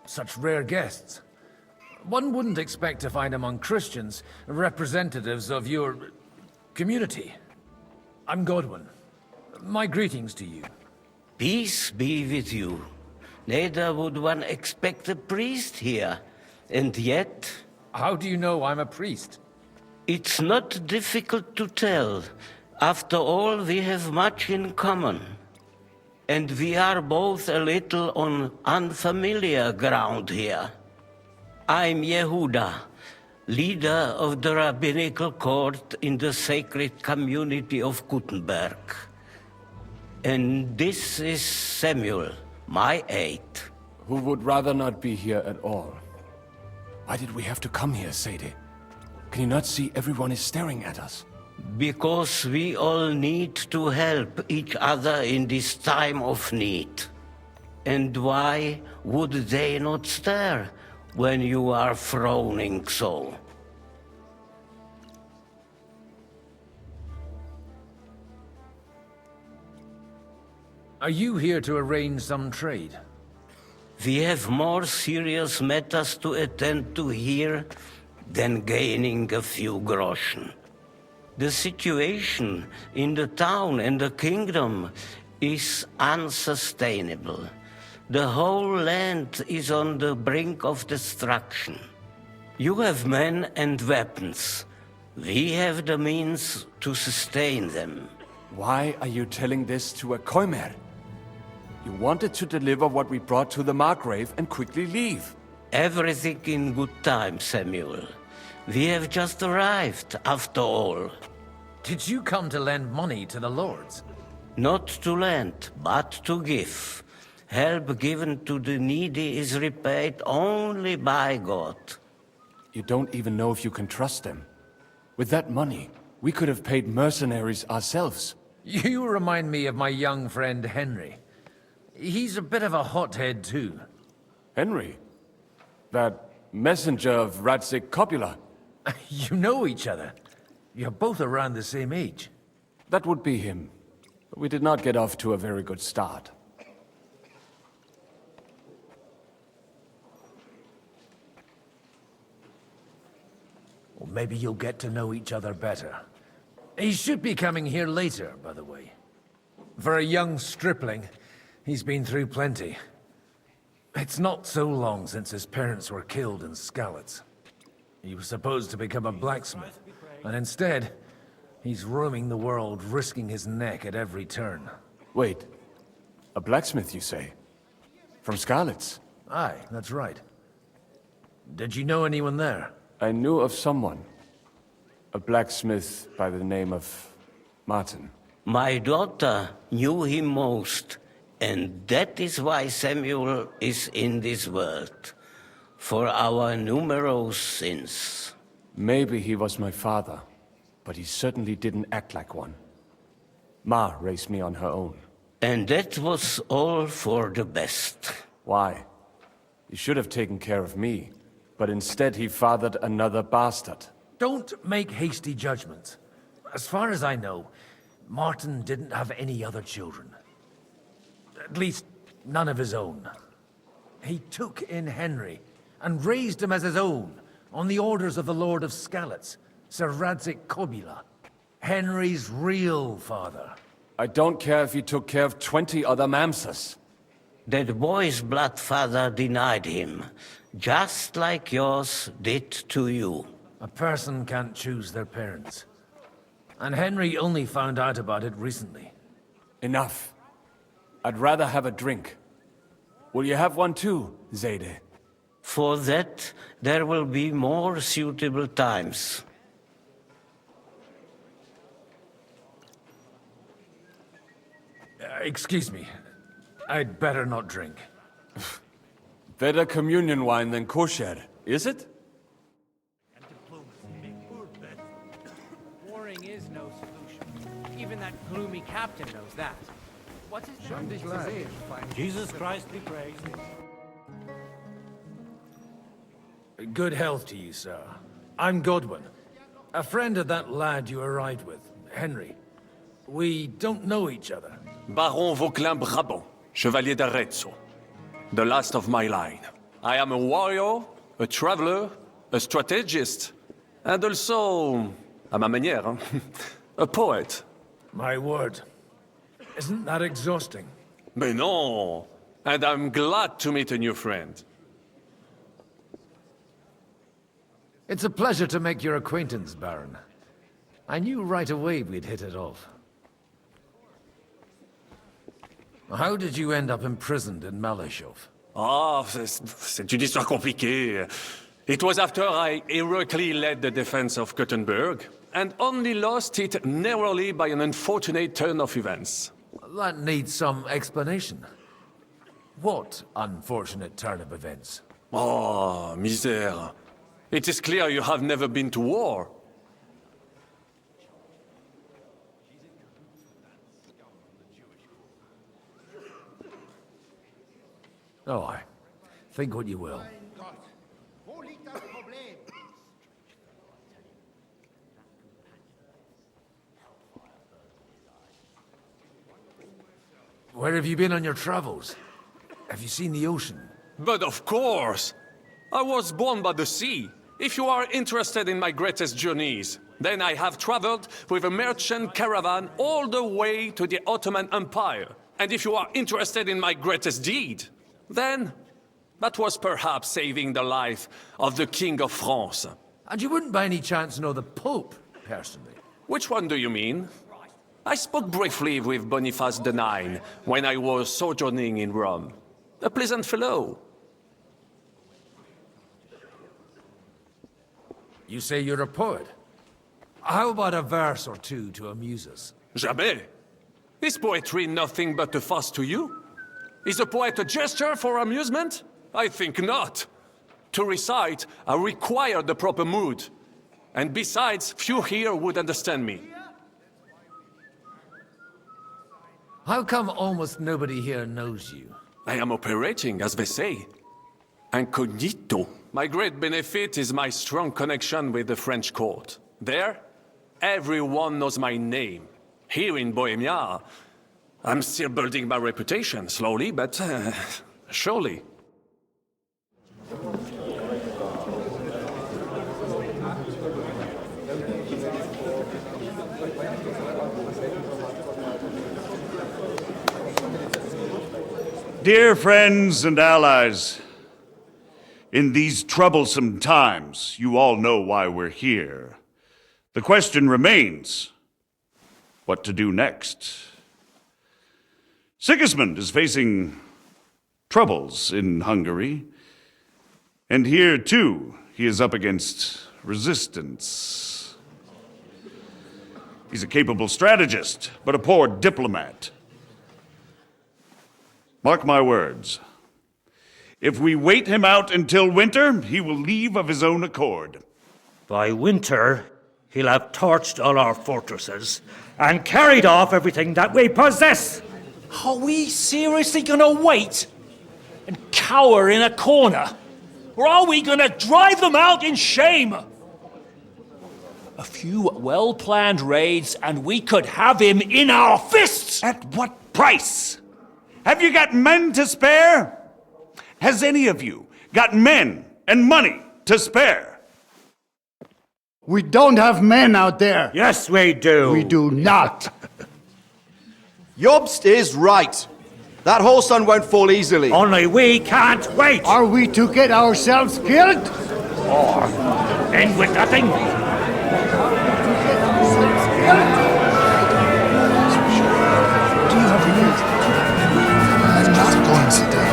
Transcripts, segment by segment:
such rare guests. One wouldn't expect to find among Christians representatives of your community. I'm Godwin. My greetings to you. Peace be with you. Neither would one expect a priest here, and yet... How do you know I'm a priest? It's not difficult to tell. After all, we have much in common. And we are both a little on unfamiliar ground here. I'm Yehuda, leader of the rabbinical court in the sacred community of Gutenberg. And this is Samuel, my aide. Who would rather not be here at all. Why did we have to come here, Sadie? Can you not see everyone is staring at us? Because we all need to help each other in this time of need. And why would they not stare when you are frowning so? Are you here to arrange some trade? We have more serious matters to attend to here than gaining a few groschen. The situation in the town and the kingdom is unsustainable. The whole land is on the brink of destruction. You have men and weapons. We have the means to sustain them. Why are you telling this to a Koimer? You wanted to deliver what we brought to the Margrave and quickly leave. Everything in good time, Samuel. We have just arrived, after all. Did you come to lend money to the lords? Not to lend, but to give. Help given to the needy is repaid only by God. You don't even know if you can trust them. With that money, we could have paid mercenaries ourselves. You remind me of my young friend Henry. He's a bit of a hothead too. Henry? That messenger of Radzik Copula? You know each other. You're both around the same age. That would be him. But we did not get off to a very good start. Or maybe you'll get to know each other better. He should be coming here later, by the way. For a young stripling, he's been through plenty. It's not so long since his parents were killed in Skalitz. He was supposed to become a blacksmith, and instead, he's roaming the world, risking his neck at every turn. Wait. A blacksmith, you say? From Skalitz? Aye, that's right. Did you know anyone there? I knew of someone. A blacksmith by the name of Martin. My daughter knew him most, and that is why Samuel is in this world. For our numerous sins. Maybe he was my father, but he certainly didn't act like one. Ma raised me on her own. And that was all for the best. Why? He should have taken care of me, but instead he fathered another bastard. Don't make hasty judgments. As far as I know, Martin didn't have any other children. At least, none of his own. He took in Henry, and raised him as his own, on the orders of the Lord of Skalitz, Sir Radzik Kobila, Henry's real father. I don't care if he took care of 20 other Mamsas. That boy's blood father denied him, just like yours did to you. A person can't choose their parents. And Henry only found out about it recently. Enough. I'd rather have a drink. Will you have one too, Zayde? For that, there will be more suitable times. Excuse me. I'd better not drink. Better communion wine than kosher, is it? Warring is no solution. Even that gloomy captain knows that. What's his name? Jesus Christ be praised. Good health to you, sir. I'm Godwin, a friend of that lad you arrived with, Henry. We don't know each other. Baron Vauquelin Brabant, Chevalier d'Arezzo. The last of my line. I am a warrior, a traveler, a strategist, and also, à ma manière, a poet. My word. Isn't that exhausting? Mais non! And I'm glad to meet a new friend. It's a pleasure to make your acquaintance, Baron. I knew right away we'd hit it off. How did you end up imprisoned in Malashov? Ah, c'est une histoire compliquée. It was after I heroically led the defense of Gothenburg, and only lost it narrowly by an unfortunate turn of events. That needs some explanation. What unfortunate turn of events? Oh, misère. It is clear you have never been to war. Oh, I think what you will. Where have you been on your travels? Have you seen the ocean? But of course! I was born by the sea. If you are interested in my greatest journeys, then I have traveled with a merchant caravan all the way to the Ottoman Empire. And if you are interested in my greatest deed, then that was perhaps saving the life of the King of France. And you wouldn't by any chance know the Pope, personally? Which one do you mean? I spoke briefly with Boniface IX when I was sojourning in Rome. A pleasant fellow. You say you're a poet. How about a verse or two to amuse us? Jamais. Is poetry nothing but a farce to you? Is a poet a gesture for amusement? I think not. To recite, I require the proper mood. And besides, few here would understand me. How come almost nobody here knows you? I am operating, as they say. Incognito. My great benefit is my strong connection with the French court. There, everyone knows my name. Here in Bohemia, I'm still building my reputation, slowly, but surely. Dear friends and allies, in these troublesome times, you all know why we're here. The question remains, what to do next? Sigismund is facing troubles in Hungary, and here, too, he is up against resistance. He's a capable strategist, but a poor diplomat. Mark my words. If we wait him out until winter, he will leave of his own accord. By winter, he'll have torched all our fortresses and carried off everything that we possess. Are we seriously gonna wait and cower in a corner? Or are we gonna drive them out in shame? A few well-planned raids and we could have him in our fists! At what price? Have you got men to spare? Has any of you got men and money to spare? We don't have men out there. Yes, we do. We do not. Jobst is right. That whole sun won't fall easily. Only we can't wait. Are we to get ourselves killed? Or end with nothing. I'm not going to die.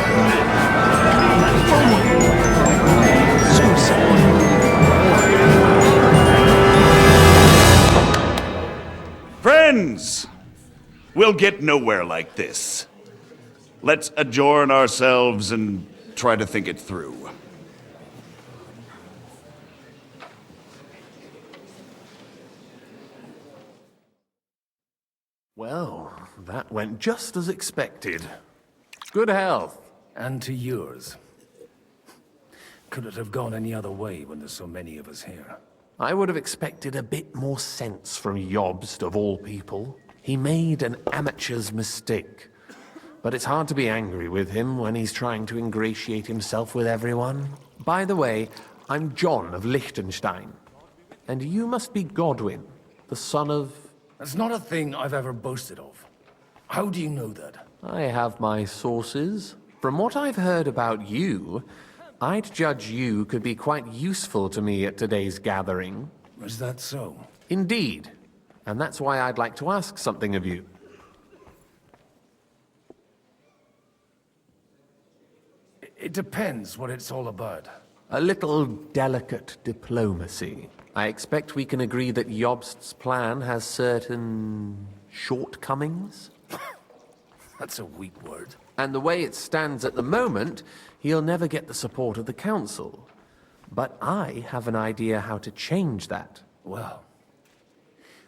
Friends, we'll get nowhere like this. Let's adjourn ourselves and try to think it through. Well, that went just as expected. Good health. And to yours. Could it have gone any other way when there's so many of us here? I would have expected a bit more sense from Jobst, of all people. He made an amateur's mistake. but it's hard to be angry with him when he's trying to ingratiate himself with everyone. By the way, I'm John of Liechtenstein, and you must be Godwin, the son of... That's not a thing I've ever boasted of. How do you know that? I have my sources. From what I've heard about you, I'd judge you could be quite useful to me at today's gathering. Is that so? Indeed. And that's why I'd like to ask something of you. It depends what it's all about. A little delicate diplomacy. I expect we can agree that Jobst's plan has certain shortcomings? That's a weak word. And the way it stands at the moment, he'll never get the support of the council. But I have an idea how to change that. Well,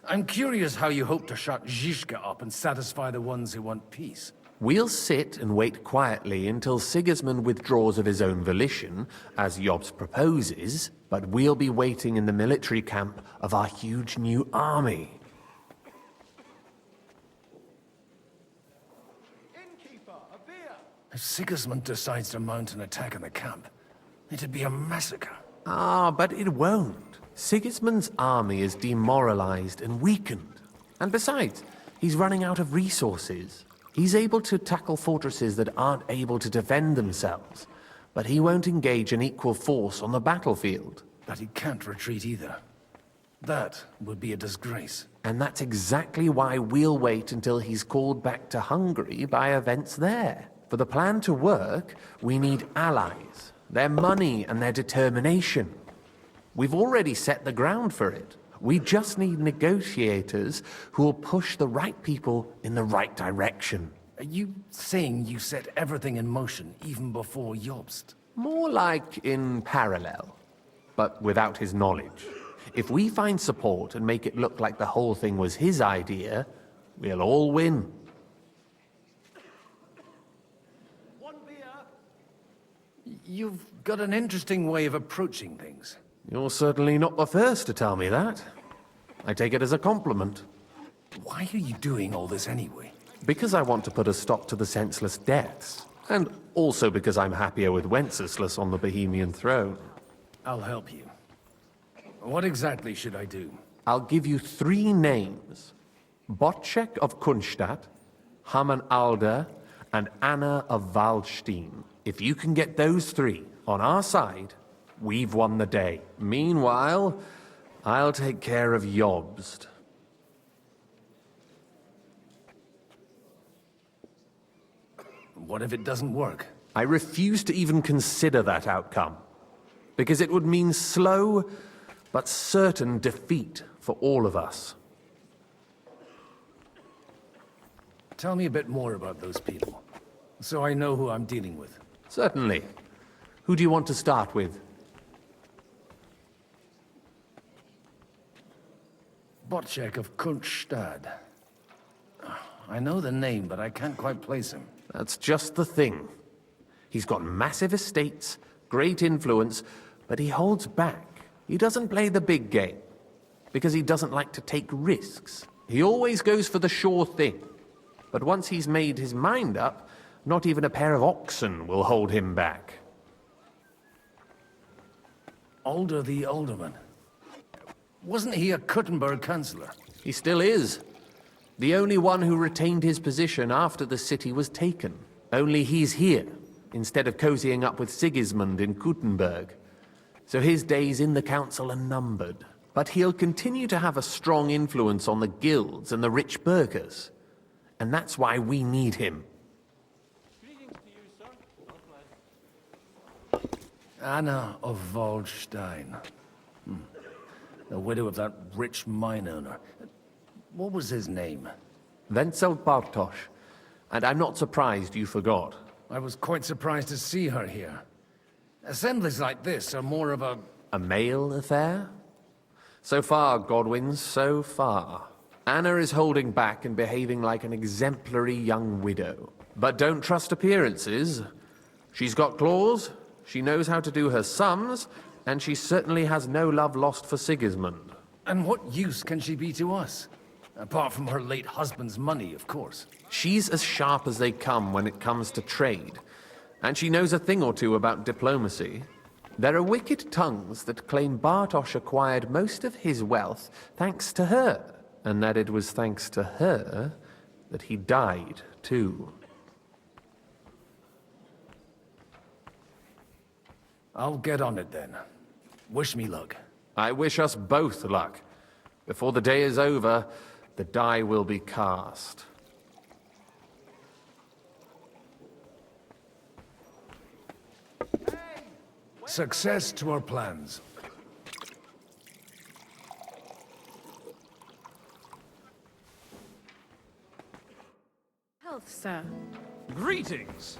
I'm curious how you hope to shut Zizka up and satisfy the ones who want peace. We'll sit and wait quietly until Sigismund withdraws of his own volition, as Jobst proposes, but we'll be waiting in the military camp of our huge new army. If Sigismund decides to mount an attack on the camp, it'd be a massacre. Ah, but it won't. Sigismund's army is demoralized and weakened. And besides, he's running out of resources. He's able to tackle fortresses that aren't able to defend themselves, but he won't engage an equal force on the battlefield. But he can't retreat either. That would be a disgrace. And that's exactly why we'll wait until he's called back to Hungary by events there. For the plan to work, we need allies, their money and their determination. We've already set the ground for it. We just need negotiators who will push the right people in the right direction. Are you saying you set everything in motion even before Jobst? More like in parallel, but without his knowledge. If we find support and make it look like the whole thing was his idea, we'll all win. You've got an interesting way of approaching things. You're certainly not the first to tell me that. I take it as a compliment. Why are you doing all this anyway? Because I want to put a stop to the senseless deaths. And also because I'm happier with Wenceslas on the Bohemian throne. I'll help you. What exactly should I do? I'll give you 3 names. Botchek of Kunstadt, Haman Alder, and Anna of Waldstein. If you can get those 3 on our side, we've won the day. Meanwhile, I'll take care of Jobst. What if it doesn't work? I refuse to even consider that outcome, because it would mean slow but certain defeat for all of us. Tell me a bit more about those people, so I know who I'm dealing with. Certainly. Who do you want to start with? Botchek of Kunststadt. I know the name, but I can't quite place him. That's just the thing. He's got massive estates, great influence, but he holds back. He doesn't play the big game, because he doesn't like to take risks. He always goes for the sure thing. But once he's made his mind up, not even a pair of oxen will hold him back. Alder the Alderman. Wasn't he a Kuttenberg councillor? He still is. The only one who retained his position after the city was taken. Only he's here, instead of cozying up with Sigismund in Kuttenberg. So his days in the council are numbered. But he'll continue to have a strong influence on the guilds and the rich burghers. And that's why we need him. Anna of Waldstein. The widow of that rich mine owner. What was his name? Wenzel Bartosz. And I'm not surprised you forgot. I was quite surprised to see her here. Assemblies like this are more of a... A male affair? So far, Godwin, so far. Anna is holding back and behaving like an exemplary young widow. But don't trust appearances. She's got claws, she knows how to do her sums, and she certainly has no love lost for Sigismund. And what use can she be to us? Apart from her late husband's money, of course. She's as sharp as they come when it comes to trade, and she knows a thing or two about diplomacy. There are wicked tongues that claim Bartosz acquired most of his wealth thanks to her, and that it was thanks to her that he died, too. I'll get on it then. Wish me luck. I wish us both luck. Before the day is over, the die will be cast. Success to our plans. Health, sir. Greetings.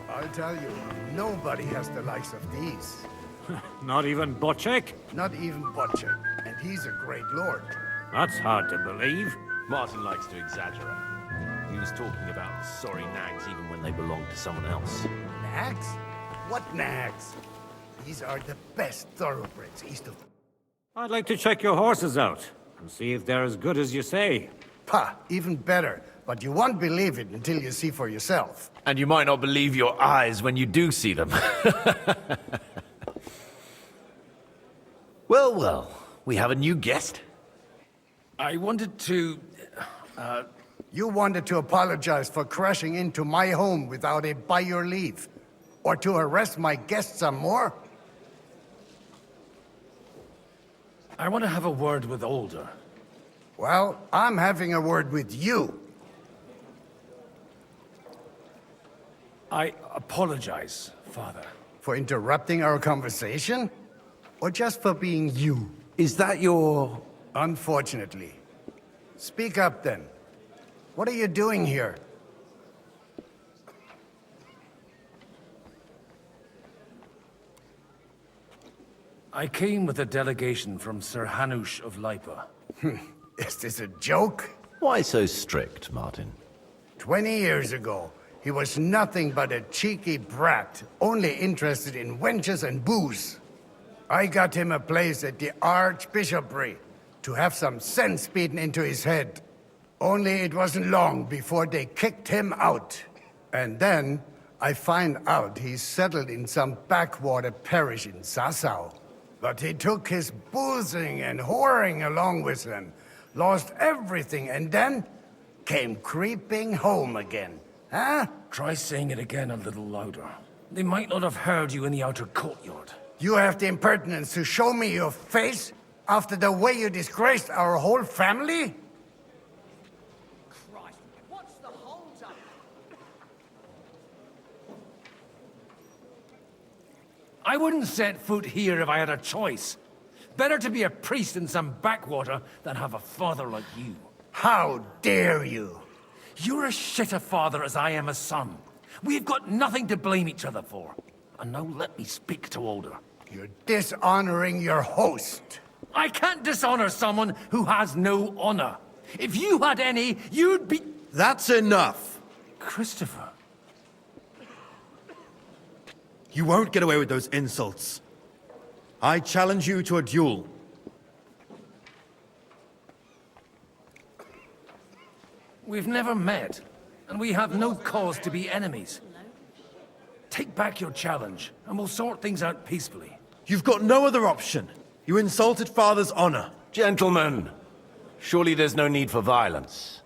I'll tell you, nobody has the likes of these. Not even Bocek? Not even Butcher. And he's a great lord. That's hard to believe. Martin likes to exaggerate. He was talking about sorry nags even when they belonged to someone else. Nags? What nags? These are the best thoroughbreds east of... I'd like to check your horses out and see if they're as good as you say. Pah, even better. But you won't believe it until you see for yourself. And you might not believe your eyes when you do see them. Well, well, we have a new guest. I wanted to... You wanted to apologize for crashing into my home without a by your leave. Or to arrest my guests some more? I want to have a word with Older. Well, I'm having a word with you. I apologize, Father. For interrupting our conversation? Or just for being you? Is that your... Unfortunately. Speak up then. What are you doing here? I came with a delegation from Sir Hanush of Lipa. Is this a joke? Why so strict, Martin? 20 years ago, he was nothing but a cheeky brat, only interested in wenches and booze. I got him a place at the Archbishopry to have some sense beaten into his head. Only it wasn't long before they kicked him out. And then I find out he's settled in some backwater parish in Sassau. But he took his boozing and whoring along with him, lost everything, and then came creeping home again. Huh? Try saying it again a little louder. They might not have heard you in the outer courtyard. You have the impertinence to show me your face after the way you disgraced our whole family? Christ, what's the hold-up? I wouldn't set foot here if I had a choice. Better to be a priest in some backwater than have a father like you. How dare you? You're as shit a father as I am a son. We've got nothing to blame each other for. And now let me speak to Older. You're dishonoring your host. I can't dishonor someone who has no honor. If you had any, you'd be... That's enough. Christopher. You won't get away with those insults. I challenge you to a duel. We've never met, and we have no cause to be enemies. Take back your challenge, and we'll sort things out peacefully. You've got no other option. You insulted Father's honor. Gentlemen, surely there's no need for violence.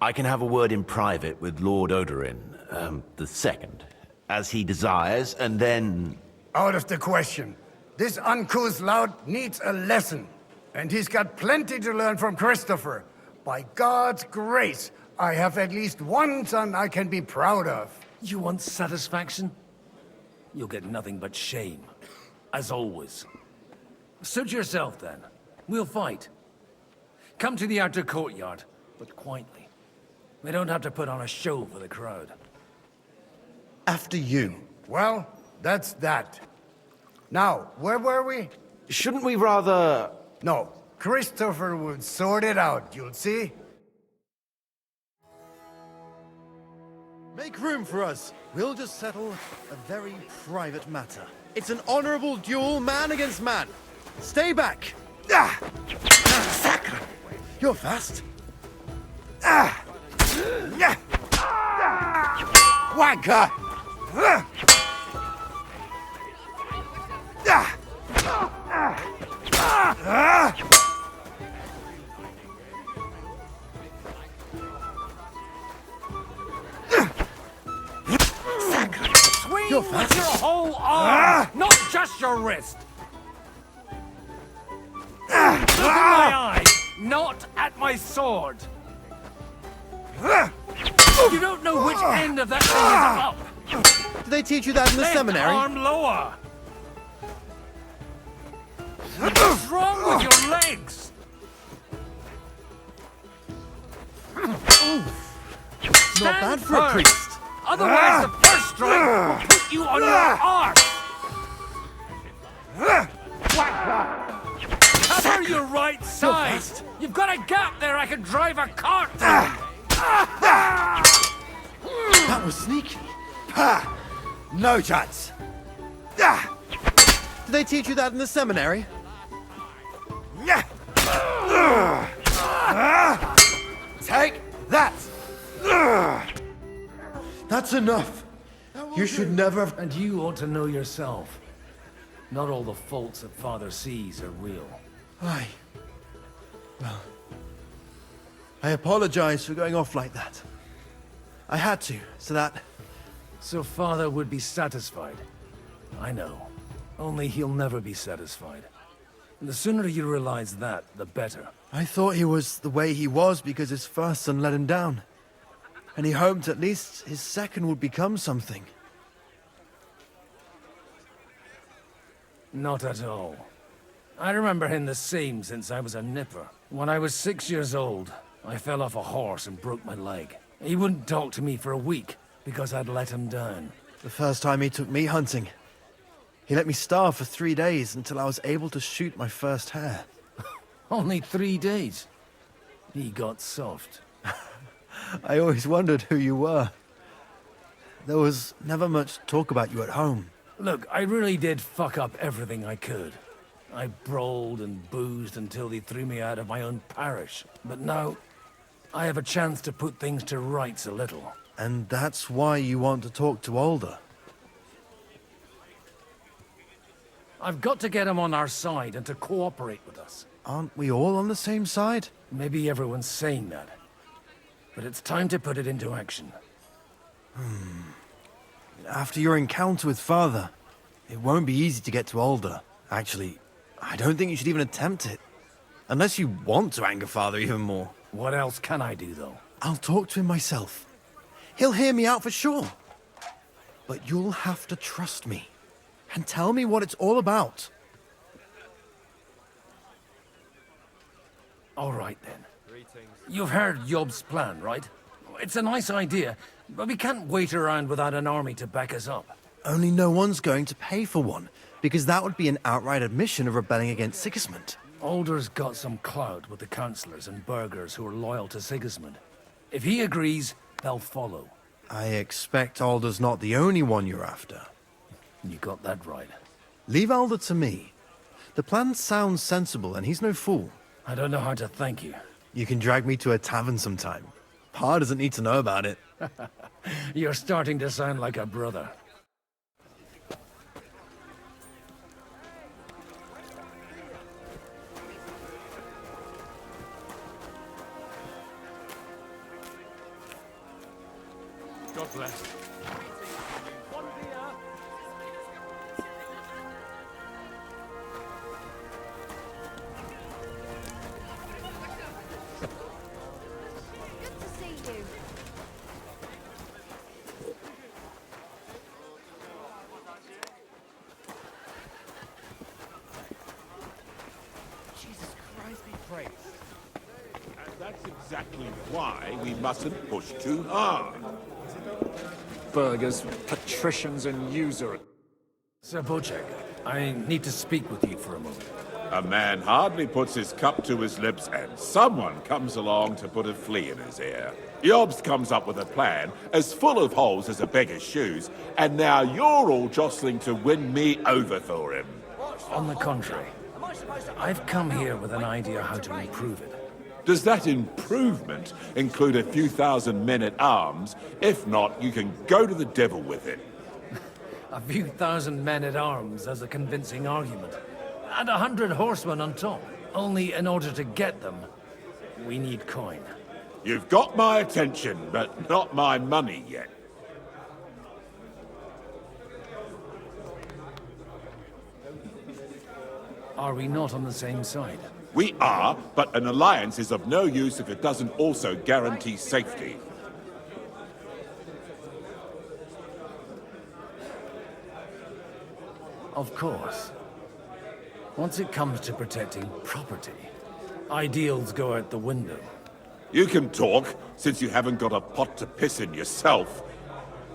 I can have a word in private with Lord Odorin, the second, as he desires, and then... Out of the question. This uncouth lout needs a lesson. And he's got plenty to learn from Christopher. By God's grace, I have at least one son I can be proud of. You want satisfaction? You'll get nothing but shame. As always. Suit yourself, then. We'll fight. Come to the outer courtyard, but quietly. We don't have to put on a show for the crowd. After you. Well, that's that. Now, where were we? Shouldn't we rather... No, Christopher will sort it out, you'll see. Make room for us. We'll just settle a very private matter. It's an honorable duel, man against man. Stay back. Ah! Sacre! You're fast. Ah! Yeah! Wanker! Ah! Ah! Ah! Swing You're with fast. your whole arm, not just your wrist. Look at my eyes, not at my sword. You don't know which end of that thing is up. Did they teach you that in the Left seminary? arm lower. What's wrong with your legs? Not bad for a priest. Otherwise, the first strike will put you on your arse. Cover your right side. You've got a gap there I can drive a cart through. That was sneaky. No chance. Did they teach you that in the seminary? Take that! That's enough. You should never have... And you ought to know yourself. Not all the faults that Father sees are real. Well, I apologize for going off like that. I had to, so that... So Father would be satisfied. I know. Only he'll never be satisfied. And the sooner you realize that, the better. I thought he was the way he was because his first son let him down. And he hoped at least his second would become something. Not at all. I remember him the same since I was a nipper. When I was 6 years old, I fell off a horse and broke my leg. He wouldn't talk to me for a week because I'd let him down. The first time he took me hunting, he let me starve for 3 days until I was able to shoot my first hare. Only 3 days. He got soft. I always wondered who you were. There was never much talk about you at home. Look, I really did fuck up everything I could. I brawled and boozed until they threw me out of my own parish. But now, I have a chance to put things to rights a little. And that's why you want to talk to Alder. I've got to get him on our side and to cooperate with us. Aren't we all on the same side? Maybe everyone's saying that. But it's time to put it into action. After your encounter with Father, it won't be easy to get to Alder. Actually, I don't think you should even attempt it. Unless you want to anger Father even more. What else can I do, though? I'll talk to him myself. He'll hear me out for sure. But you'll have to trust me. And tell me what it's all about. All right, then. You've heard Yob's plan, right? It's a nice idea, but we can't wait around without an army to back us up. Only no one's going to pay for one, because that would be an outright admission of rebelling against Sigismund. Alder's got some clout with the councillors and burghers who are loyal to Sigismund. If he agrees, they'll follow. I expect Alder's not the only one you're after. You got that right. Leave Alder to me. The plan sounds sensible, and he's no fool. I don't know how to thank you. You can drag me to a tavern sometime. Pa doesn't need to know about it. You're starting to sound like a brother. God bless. Good to see you. Jesus Christ be praised. And that's exactly why we mustn't push too hard. Burghers, patricians, and usurers. Sir Bocek, I need to speak with you for a moment. A man hardly puts his cup to his lips and someone comes along to put a flea in his ear. Yobst comes up with a plan as full of holes as a beggar's shoes, and now you're all jostling to win me over for him. On the contrary, I've come here with an idea how to improve it. Does that improvement include a few thousand men-at-arms? If not, you can go to the devil with it. A few thousand men-at-arms as a convincing argument. And 100 horsemen on top. Only in order to get them, we need coin. You've got my attention, but not my money yet. Are we not on the same side? We are, but an alliance is of no use if it doesn't also guarantee safety. Of course. Once it comes to protecting property, ideals go out the window. You can talk, since you haven't got a pot to piss in yourself.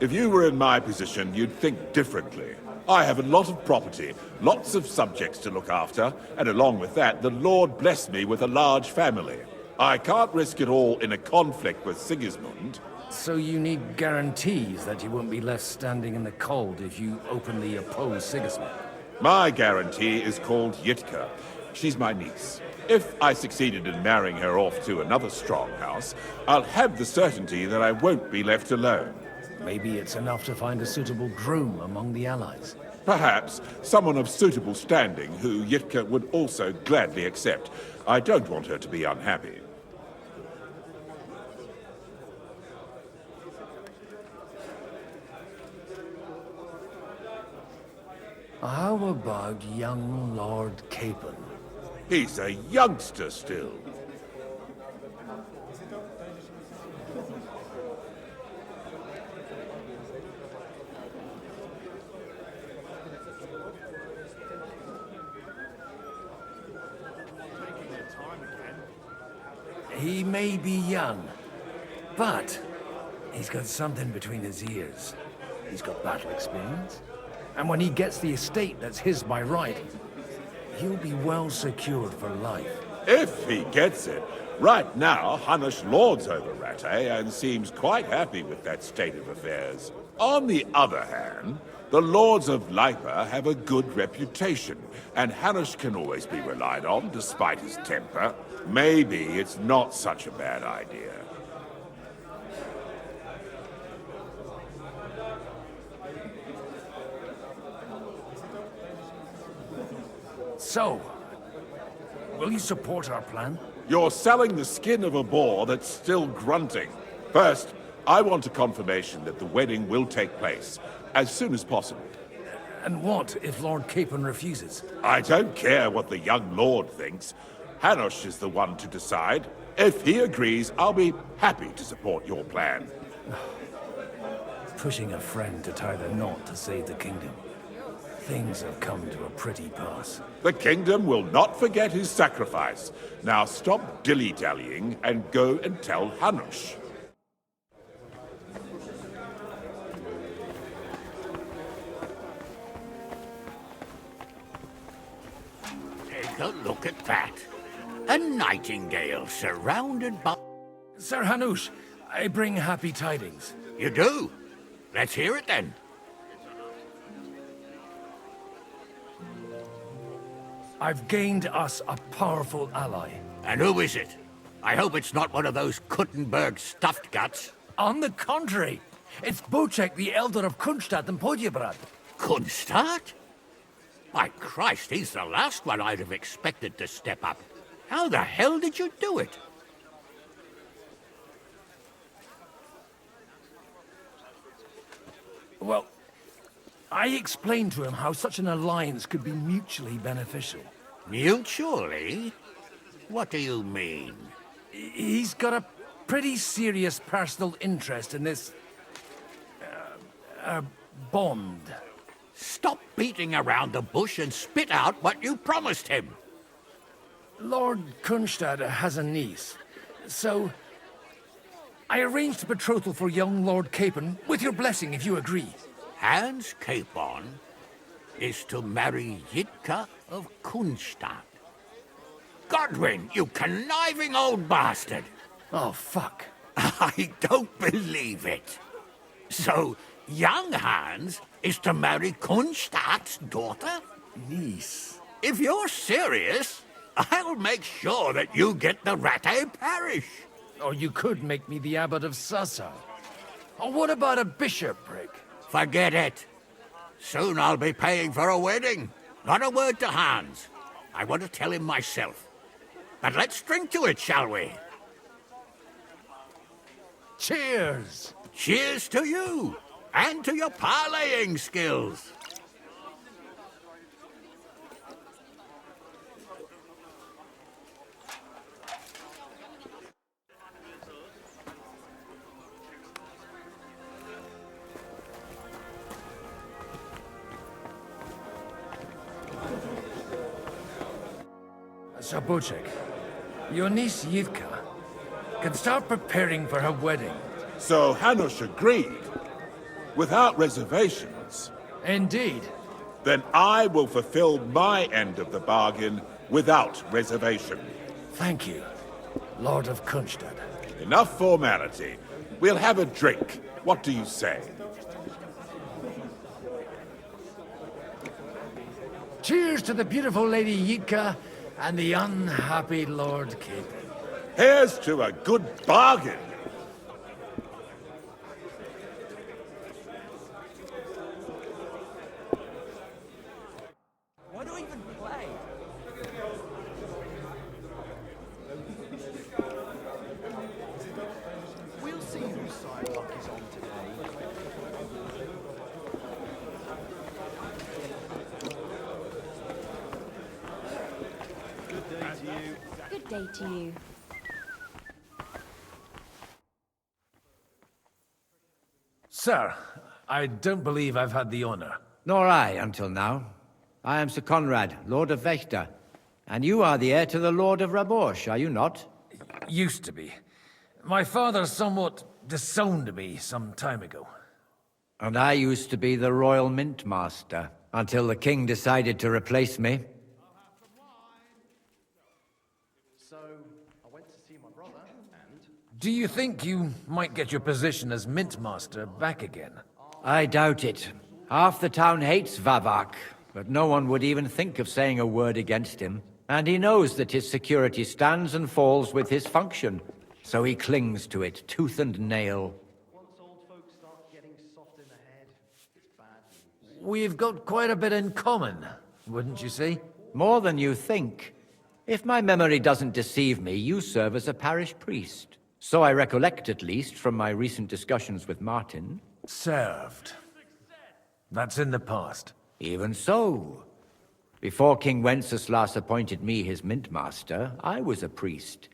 If you were in my position, you'd think differently. I have a lot of property, lots of subjects to look after, and along with that, the Lord blessed me with a large family. I can't risk it all in a conflict with Sigismund. So you need guarantees that you won't be left standing in the cold if you openly oppose Sigismund. My guarantee is called Yitka. She's my niece. If I succeeded in marrying her off to another strong house, I'll have the certainty that I won't be left alone. Maybe it's enough to find a suitable groom among the allies. Perhaps someone of suitable standing who Yitka would also gladly accept. I don't want her to be unhappy. How about young Lord Capon? He's a youngster still. He may be young, but he's got something between his ears. He's got battle experience. And when he gets the estate that's his by right, he'll be well secured for life. If he gets it. Right now, Hanush lords over Rattay and seems quite happy with that state of affairs. On the other hand, the lords of Lipa have a good reputation, and Hanush can always be relied on despite his temper. Maybe it's not such a bad idea. So, will you support our plan? You're selling the skin of a boar that's still grunting. First, I want a confirmation that the wedding will take place as soon as possible. And what if Lord Capon refuses? I don't care what the young lord thinks. Hanush is the one to decide. If he agrees, I'll be happy to support your plan. Pushing a friend to tie the knot to save the kingdom. Things have come to a pretty pass. The kingdom will not forget his sacrifice. Now stop dilly-dallying and go and tell Hanush. Take a look at that. A nightingale surrounded by... Sir Hanush, I bring happy tidings. You do? Let's hear it then. I've gained us a powerful ally. And who is it? I hope it's not one of those Kuttenberg stuffed guts. On the contrary, it's Bocek, the Elder of Kunstadt and Podjebrad. Kunstadt? My Christ, he's the last one I'd have expected to step up. How the hell did you do it? Well, I explained to him how such an alliance could be mutually beneficial. Mutually? What do you mean? He's got a pretty serious personal interest in this... bond. Stop beating around the bush and spit out what you promised him. Lord Kunstadt has a niece, so... I arranged a betrothal for young Lord Capon, with your blessing if you agree. Hans Capon is to marry Yitka of Kunstadt. Godwin, you conniving old bastard! Oh, fuck. I don't believe it. So, young Hans is to marry Kunstadt's daughter? Niece. If you're serious, I'll make sure that you get the Rattay parish. Or you could make me the abbot of Sassau. Or what about a bishopric? Forget it. Soon I'll be paying for a wedding. Not a word to Hans. I want to tell him myself. But let's drink to it, shall we? Cheers! Cheers to you, and to your parleying skills. Sabuchek, your niece Yivka can start preparing for her wedding. So Hanush agreed, without reservations. Indeed. Then I will fulfill my end of the bargain without reservation. Thank you, Lord of Kunstad. Enough formality. We'll have a drink. What do you say? Cheers to the beautiful Lady Yitka and the unhappy Lord Capon. Here's to a good bargain. Why do we even play? We'll see whose side luck is on today. Good day to you. Good day to you. Sir, I don't believe I've had the honor. Nor I, until now. I am Sir Conrad, Lord of Wächter. And you are the heir to the Lord of Raborsch, are you not? Used to be. My father somewhat disowned me some time ago. And I used to be the Royal Mint Master, until the King decided to replace me. So, I went to see my brother, and... Do you think you might get your position as Mint Master back again? I doubt it. Half the town hates Vavak, but no one would even think of saying a word against him. And he knows that his security stands and falls with his function, so he clings to it tooth and nail. Once old folks start getting soft in the head, it's bad news. We've got quite a bit in common, wouldn't you say? More than you think. If my memory doesn't deceive me, you serve as a parish priest. So I recollect, at least, from my recent discussions with Martin. Served. That's in the past. Even so. Before King Wenceslas appointed me his mint master, I was a priest.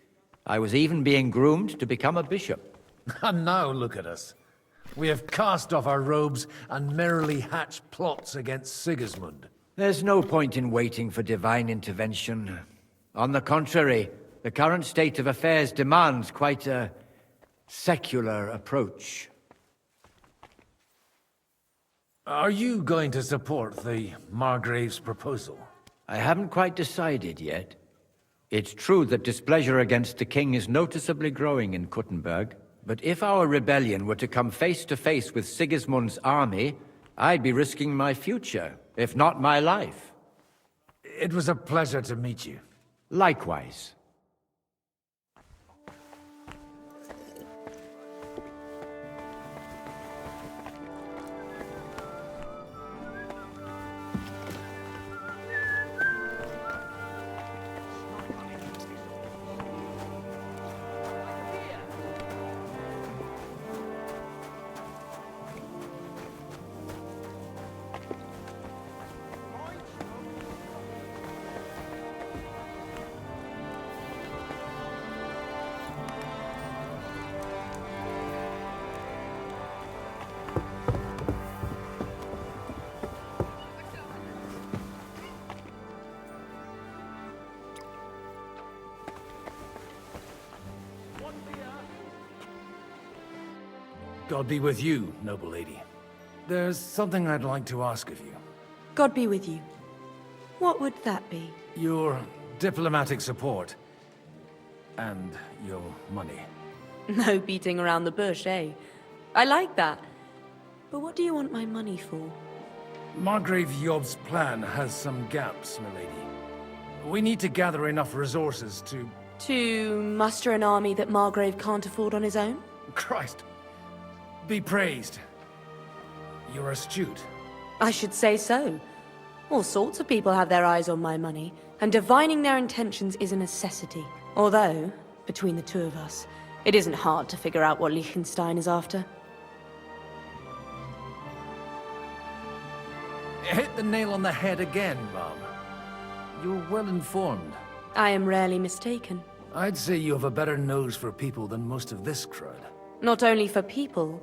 I was even being groomed to become a bishop. And now look at us. We have cast off our robes and merrily hatched plots against Sigismund. There's no point in waiting for divine intervention. On the contrary, the current state of affairs demands quite a secular approach. Are you going to support the Margrave's proposal? I haven't quite decided yet. It's true that displeasure against the king is noticeably growing in Kuttenberg, but if our rebellion were to come face to face with Sigismund's army, I'd be risking my future, if not my life. It was a pleasure to meet you. Likewise. God be with you, noble lady. There's something I'd like to ask of you. God be with you. What would that be? Your diplomatic support. And your money. No beating around the bush, eh? I like that. But what do you want my money for? Margrave Yob's plan has some gaps, milady. We need to gather enough resources to... To muster an army that Margrave can't afford on his own? Christ. Be praised. You're astute. I should say so. All sorts of people have their eyes on my money, and divining their intentions is a necessity. Although, between the two of us, it isn't hard to figure out what Liechtenstein is after. Hit the nail on the head again, Mom. You're well informed. I am rarely mistaken. I'd say you have a better nose for people than most of this crowd. Not only for people,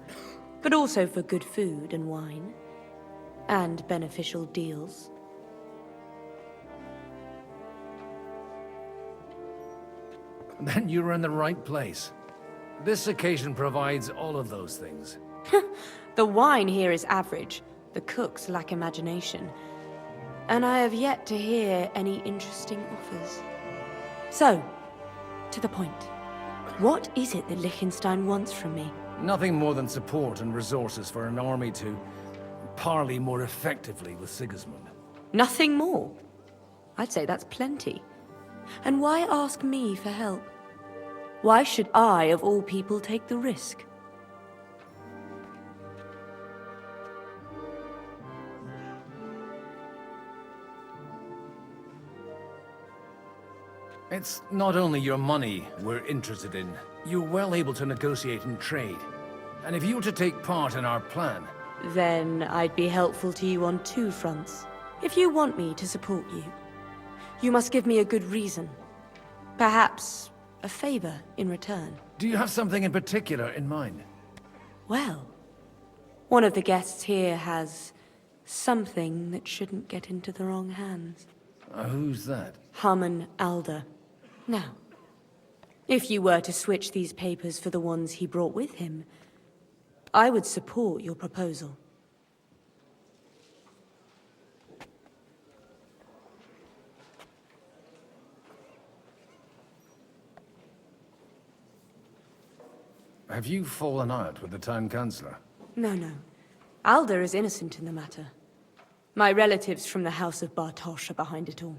but also for good food and wine. And beneficial deals. Then you're in the right place. This occasion provides all of those things. The wine here is average. The cooks lack imagination. And I have yet to hear any interesting offers. So, to the point. What is it that Liechtenstein wants from me? Nothing more than support and resources for an army to parley more effectively with Sigismund. Nothing more? I'd say that's plenty. And why ask me for help? Why should I, of all people, take the risk? It's not only your money we're interested in. You're well able to negotiate and trade. And if you were to take part in our plan... Then I'd be helpful to you on two fronts. If you want me to support you, you must give me a good reason. Perhaps a favor in return. Do you have something in particular in mind? Well, one of the guests here has something that shouldn't get into the wrong hands. Who's that? Harman Alder. Now, if you were to switch these papers for the ones he brought with him, I would support your proposal. Have you fallen out with the town councillor? No. Alder is innocent in the matter. My relatives from the House of Bartosz are behind it all.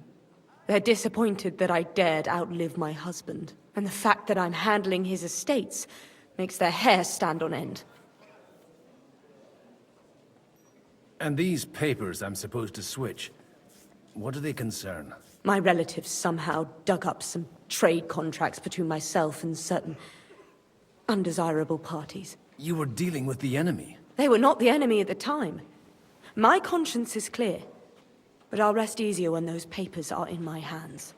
They're disappointed that I dared outlive my husband, and the fact that I'm handling his estates makes their hair stand on end. And these papers I'm supposed to switch, what do they concern? My relatives somehow dug up some trade contracts between myself and certain undesirable parties. You were dealing with the enemy. They were not the enemy at the time. My conscience is clear, but I'll rest easier when those papers are in my hands.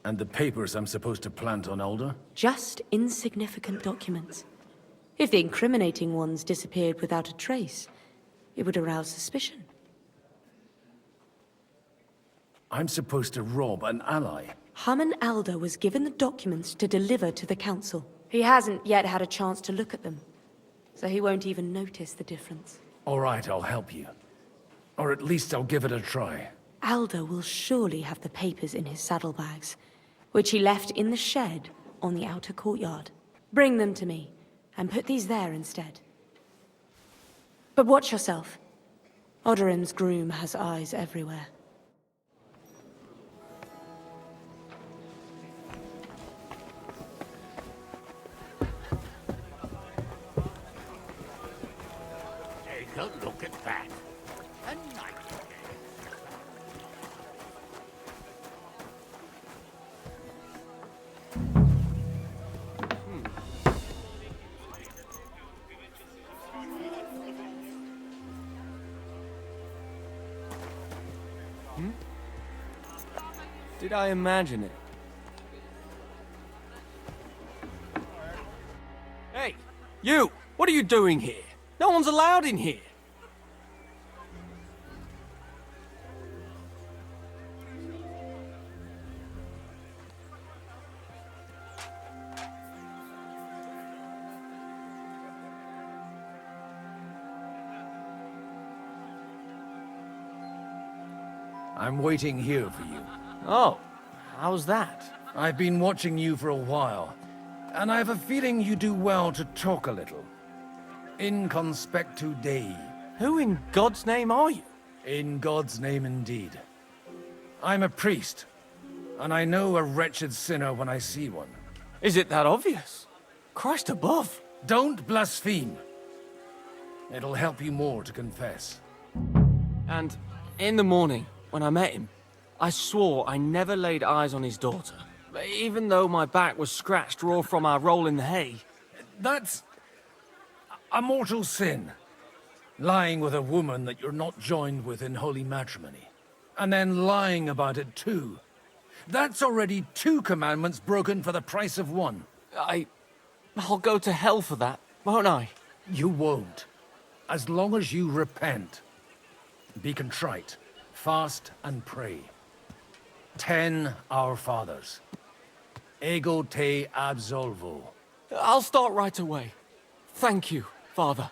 And the papers I'm supposed to plant on Alder? Just insignificant documents. If the incriminating ones disappeared without a trace, it would arouse suspicion. I'm supposed to rob an ally. Harman Alder was given the documents to deliver to the council. He hasn't yet had a chance to look at them, so he won't even notice the difference. All right, I'll help you. Or at least I'll give it a try. Alder will surely have the papers in his saddlebags, which he left in the shed on the outer courtyard. Bring them to me, and put these there instead. But watch yourself. Odorin's groom has eyes everywhere. Take a look at that. A night. Did I imagine it? Hey, you! What are you doing here? No one's allowed in here. I'm waiting here for you. Oh, how's that? I've been watching you for a while, and I have a feeling you do well to talk a little. In conspectu Dei. Who in God's name are you? In God's name indeed. I'm a priest, and I know a wretched sinner when I see one. Is it that obvious? Christ above. Don't blaspheme. It'll help you more to confess. And in the morning, when I met him, I swore I never laid eyes on his daughter. Even though my back was scratched raw from our roll in the hay. That's a mortal sin. Lying with a woman that you're not joined with in holy matrimony. And then lying about it too. That's already 2 commandments broken for the price of 1. I'll go to hell for that, won't I? You won't. As long as you repent. Be contrite, fast and pray. 10 Our Fathers. Ego te absolvo. I'll start right away. Thank you, Father.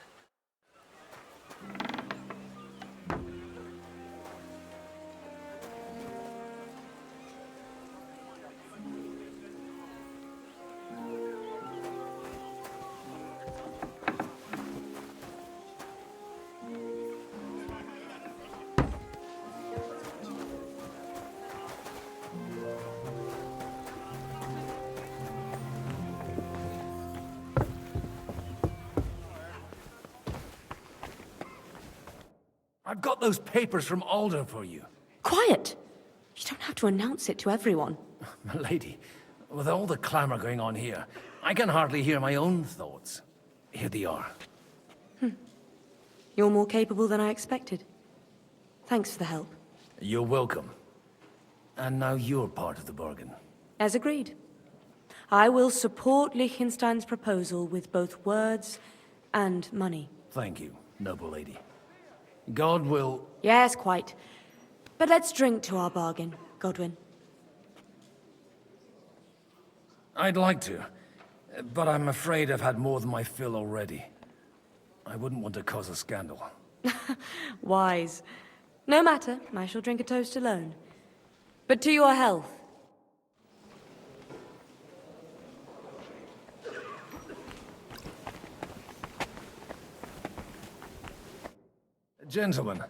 I've got those papers from Alder for you. Quiet! You don't have to announce it to everyone. Milady, with all the clamor going on here, I can hardly hear my own thoughts. Here they are. You're more capable than I expected. Thanks for the help. You're welcome. And now you're part of the bargain. As agreed. I will support Liechtenstein's proposal with both words and money. Thank you, noble lady. God will... Yes, quite. But let's drink to our bargain, Godwin. I'd like to, but I'm afraid I've had more than my fill already. I wouldn't want to cause a scandal. Wise. No matter, I shall drink a toast alone. But to your health. Gentlemen,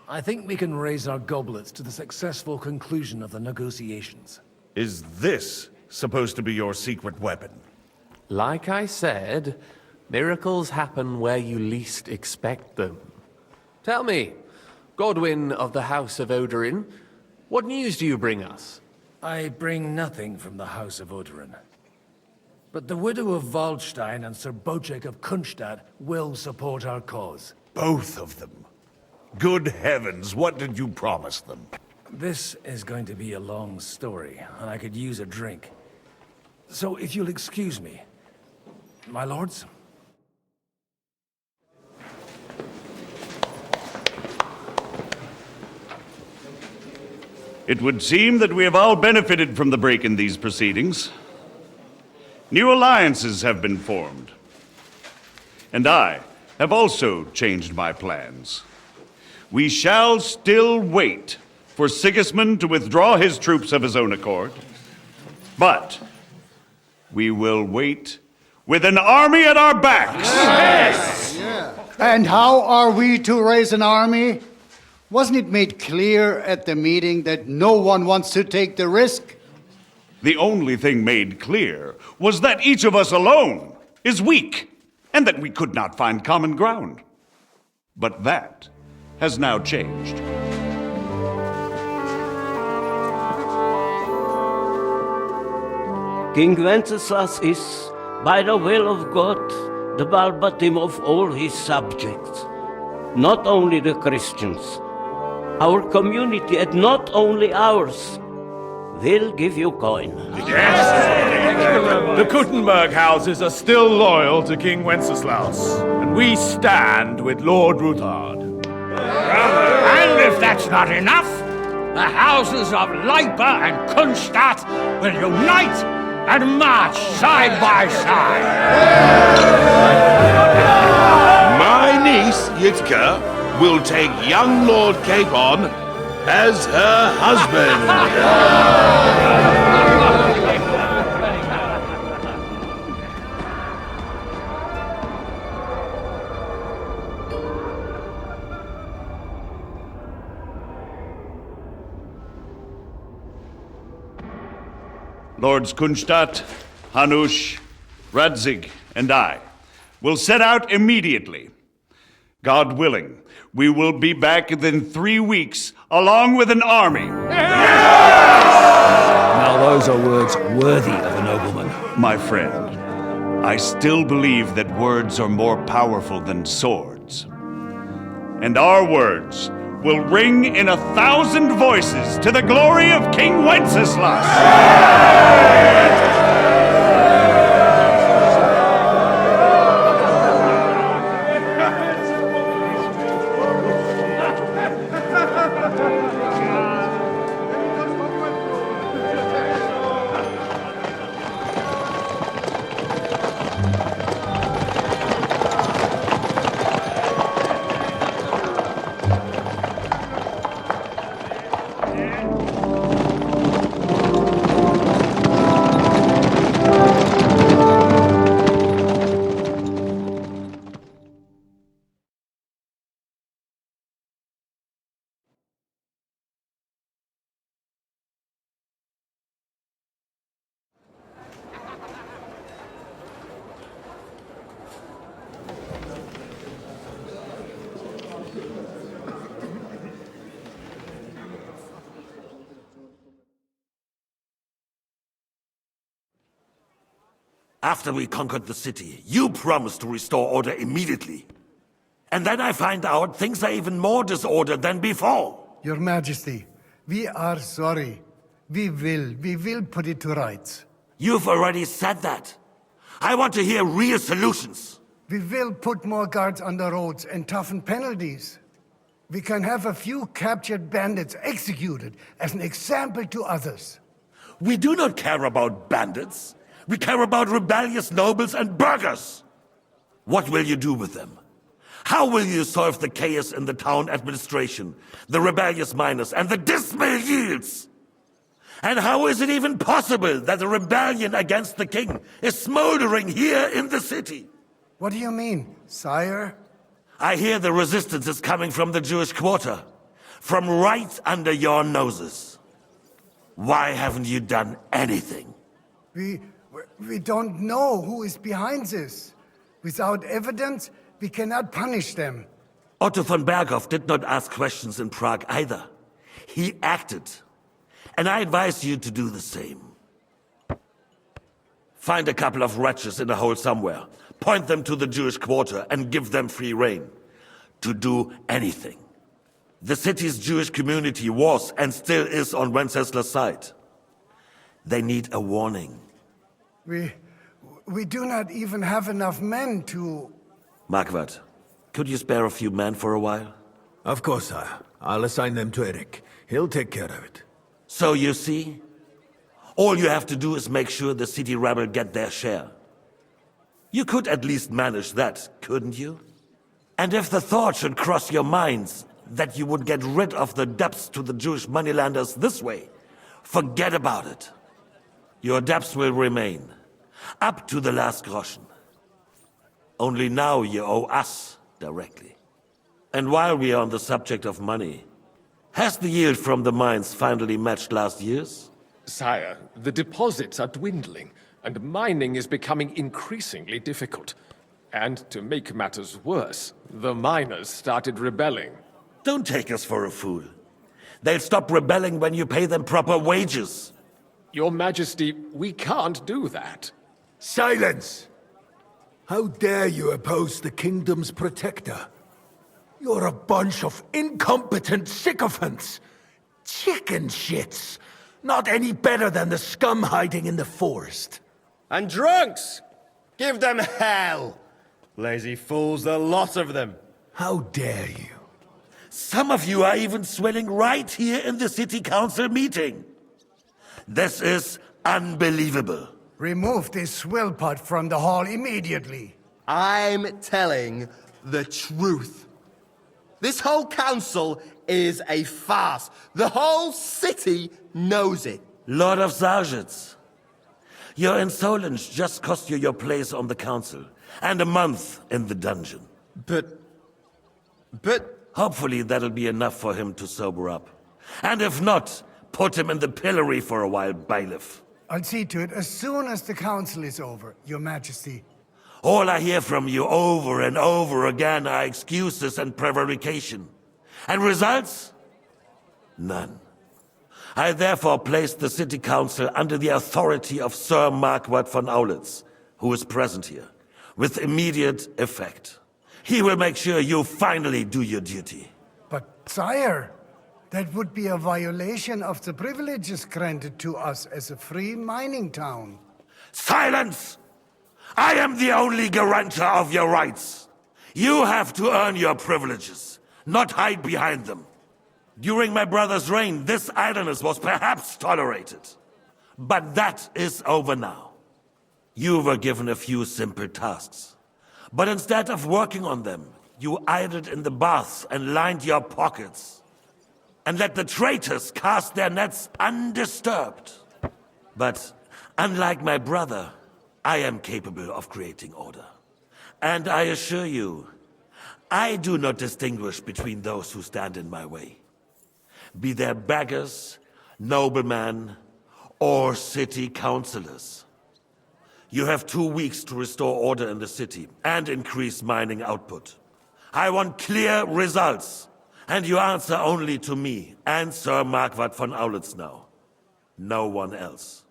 I think we can raise our goblets to the successful conclusion of the negotiations. Is this supposed to be your secret weapon? Like I said, miracles happen where you least expect them. Tell me, Godwin of the House of Odorin, what news do you bring us? I bring nothing from the House of Odorin. But the widow of Waldstein and Sir Bocek of Kunstadt will support our cause. Both of them? Good heavens, what did you promise them? This is going to be a long story, and I could use a drink. So if you'll excuse me, my lords? It would seem that we have all benefited from the break in these proceedings. New alliances have been formed. And I have also changed my plans. We shall still wait for Sigismund to withdraw his troops of his own accord. But we will wait with an army at our backs. Yes! And how are we to raise an army? Wasn't it made clear at the meeting that no one wants to take the risk? The only thing made clear was that each of us alone is weak, and that we could not find common ground. But that has now changed. King Wenceslas is, by the will of God, the balbatim of all his subjects. Not only the Christians, our community, and not only ours, will give you coin. Yes! The Kuttenberg houses are still loyal to King Wenceslas, and we stand with Lord Ruthard. And if that's not enough, the houses of Leipa and Kunstadt will unite and march side by side. My niece, Yitka, will take young Lord Capon as her husband. Lords Kunstadt, Hanush, Radzig, and I will set out immediately. God willing, we will be back within 3 weeks, along with an army. Now those are words worthy of a nobleman. My friend, I still believe that words are more powerful than swords. And our words will ring in 1,000 voices to the glory of King Wenceslas! After we conquered the city, you promised to restore order immediately. And then I find out things are even more disordered than before. Your Majesty, we are sorry. We will put it to rights. You've already said that. I want to hear real solutions. We will put more guards on the roads and toughen penalties. We can have a few captured bandits executed as an example to others. We do not care about bandits. We care about rebellious nobles and burghers. What will you do with them? How will you solve the chaos in the town administration, the rebellious miners, and the dismal yields? And how is it even possible that a rebellion against the king is smoldering here in the city? What do you mean, sire? I hear the resistance is coming from the Jewish quarter, from right under your noses. Why haven't you done anything? We don't know who is behind this. Without evidence, we cannot punish them. Otto von Berghoff did not ask questions in Prague either. He acted. And I advise you to do the same. Find a couple of wretches in a hole somewhere, point them to the Jewish quarter, and give them free rein to do anything. The city's Jewish community was and still is on Wenceslas' side. They need a warning. We do not even have enough men to... Marquardt, could you spare a few men for a while? Of course, sire. I'll assign them to Eric. He'll take care of it. So you see, all you have to do is make sure the city rebel get their share. You could at least manage that, couldn't you? And if the thought should cross your minds that you would get rid of the debts to the Jewish moneylenders this way, forget about it. Your debts will remain, up to the last groschen. Only now you owe us directly. And while we are on the subject of money, has the yield from the mines finally matched last year's? Sire, the deposits are dwindling, and mining is becoming increasingly difficult. And to make matters worse, the miners started rebelling. Don't take us for a fool. They'll stop rebelling when you pay them proper wages. Your Majesty, we can't do that. Silence! How dare you oppose the kingdom's protector? You're a bunch of incompetent sycophants! Chicken shits! Not any better than the scum hiding in the forest. And drunks! Give them hell! Lazy fools, the lot of them. How dare you? Some of you are even swelling right here in the city council meeting. This is unbelievable. Remove this swill pot from the hall immediately. I'm telling the truth. This whole council is a farce. The whole city knows it. Lord of Zarjitz, your insolence just cost you your place on the council, and a month in the dungeon. But... Hopefully that'll be enough for him to sober up. And if not, put him in the pillory for a while, bailiff. I'll see to it as soon as the council is over, Your Majesty. All I hear from you over and over again are excuses and prevarication. And results? None. I therefore place the city council under the authority of Sir Marquardt von Aulitz, who is present here, with immediate effect. He will make sure you finally do your duty. But, sire, that would be a violation of the privileges granted to us as a free mining town. Silence! I am the only guarantor of your rights. You have to earn your privileges, not hide behind them. During my brother's reign, this idleness was perhaps tolerated. But that is over now. You were given a few simple tasks. But instead of working on them, you idled in the baths and lined your pockets. And let the traitors cast their nets undisturbed. But unlike my brother, I am capable of creating order. And I assure you, I do not distinguish between those who stand in my way. Be they beggars, noblemen, or city councillors. You have 2 weeks to restore order in the city and increase mining output. I want clear results, and you answer only to me and Sir Marquardt von Aulitz now. No one else.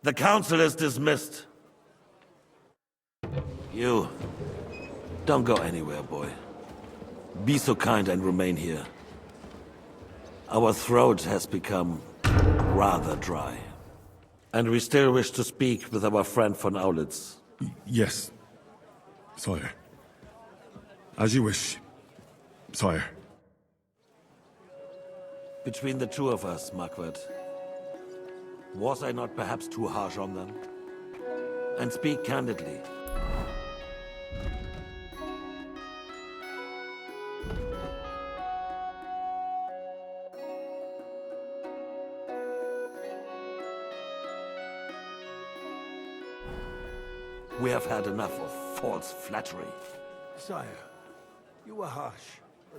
The council is dismissed. You, don't go anywhere, boy. Be so kind and remain here. Our throat has become rather dry. And we still wish to speak with our friend von Aulitz. Yes, sire. As you wish, sire. Between the two of us, Marquardt, was I not perhaps too harsh on them? And speak candidly. We have had enough of false flattery. Sire, you were harsh,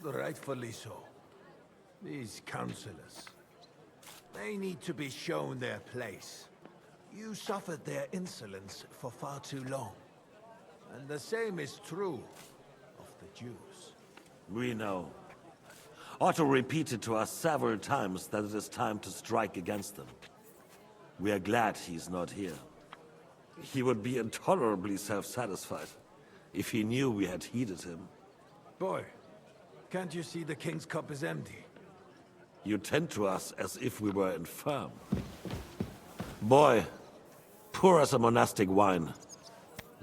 but rightfully so. These councillors, they need to be shown their place. You suffered their insolence for far too long. And the same is true of the Jews. We know. Otto repeated to us several times that it is time to strike against them. We are glad he's not here. He would be intolerably self-satisfied if he knew we had heeded him. Boy, can't you see the king's cup is empty? You tend to us as if we were infirm. Boy, pour us a monastic wine.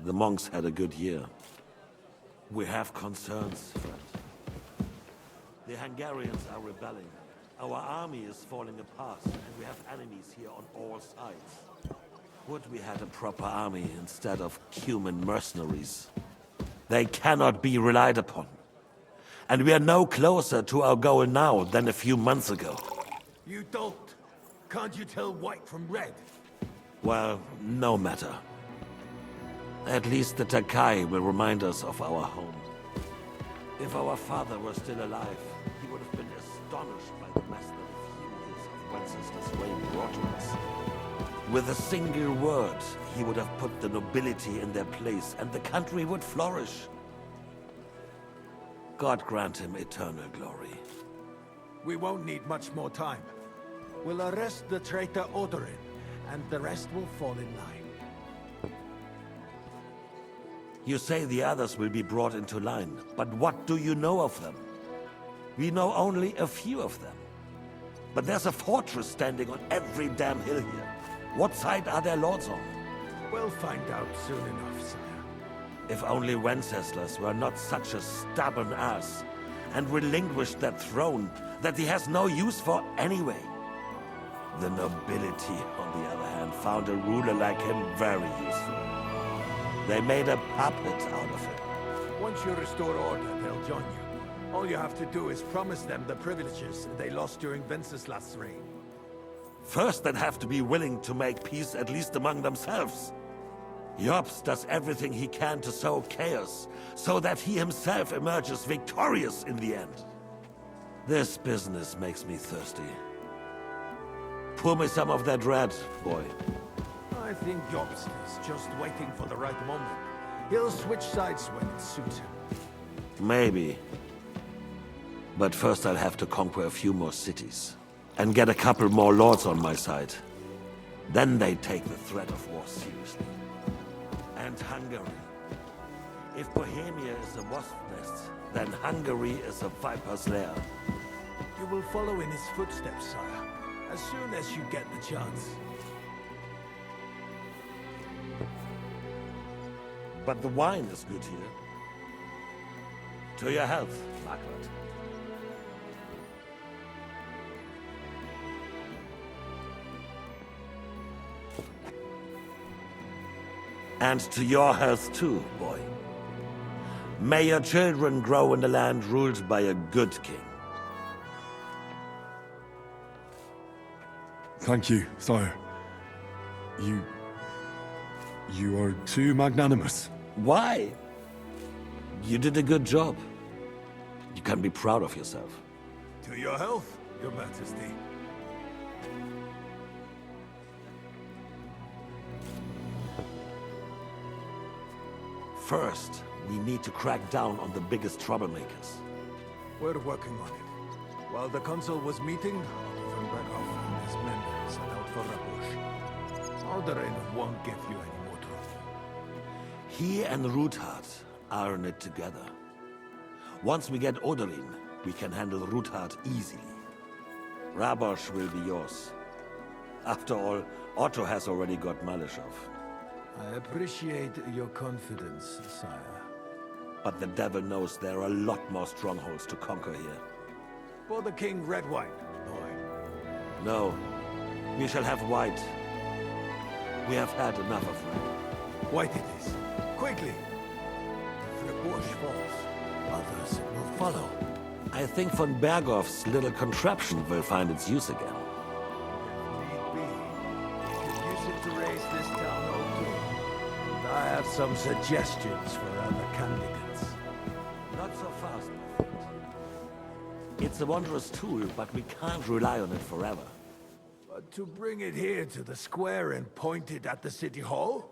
The monks had a good year. We have concerns, friend. The Hungarians are rebelling. Our army is falling apart, and we have enemies here on all sides. Would we had a proper army instead of human mercenaries? They cannot be relied upon. And we are no closer to our goal now than a few months ago. You don't. Can't you tell white from red? Well, no matter. At least the Takai will remind us of our home. If our father were still alive, he would have been astonished by the mess that a few years of Wenceslas reign brought to us. With a single word, he would have put the nobility in their place, and the country would flourish. God grant him eternal glory. We won't need much more time. We'll arrest the traitor Odorin, and the rest will fall in line. You say the others will be brought into line, but what do you know of them? We know only a few of them. But there's a fortress standing on every damn hill here. What side are their lords on? We'll find out soon enough, sire. If only Wenceslas were not such a stubborn ass, and relinquished that throne that he has no use for anyway. The nobility, on the other hand, found a ruler like him very useful. They made a puppet out of him. Once you restore order, they'll join you. All you have to do is promise them the privileges they lost during Wenceslas' reign. First, they'd have to be willing to make peace at least among themselves. Jobs does everything he can to sow chaos, so that he himself emerges victorious in the end. This business makes me thirsty. Pour me some of that red, boy. I think Jobs is just waiting for the right moment. He'll switch sides when it suits him. Maybe. But first I'll have to conquer a few more cities. And get a couple more lords on my side. Then they take the threat of war seriously. And Hungary. If Bohemia is a wasp's nest, then Hungary is a viper's lair. You will follow in his footsteps, sire, as soon as you get the chance. But the wine is good here. To your health, Margaret. And to your health too, boy. May your children grow in a land ruled by a good king. Thank you, sire. You are too magnanimous. Why? You did a good job. You can be proud of yourself. To your health, Your Majesty. First, we need to crack down on the biggest troublemakers. We're working on it. While the council was meeting, Otto von Berghoff and his men set out for Rabush. Alderaan won't give you any more trouble. He and Ruthard are in it together. Once we get Oderyn, we can handle Ruthard easily. Rabosh will be yours. After all, Otto has already got Malishov. I appreciate your confidence, sire. But the devil knows there are a lot more strongholds to conquer here. For the king, red wine, boy. No, we shall have white. We have had enough of red. White it is. Quickly! If Rabush falls, others will follow. I think von Berghoff's little contraption will find its use again. Use it to raise this town over. I have some suggestions for other candidates. Not so fast, my friend. It's a wondrous tool, but we can't rely on it forever. But to bring it here to the square and point it at the city hall?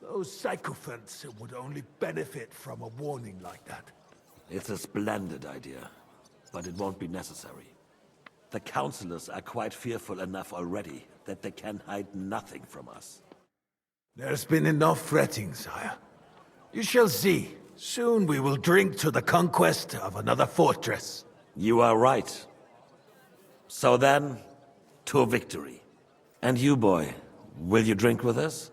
Those sycophants would only benefit from a warning like that. It's a splendid idea, but it won't be necessary. The councillors are quite fearful enough already that they can hide nothing from us. There's been enough fretting, sire. You shall see. Soon we will drink to the conquest of another fortress. You are right. So then, to victory. And you, boy, will you drink with us?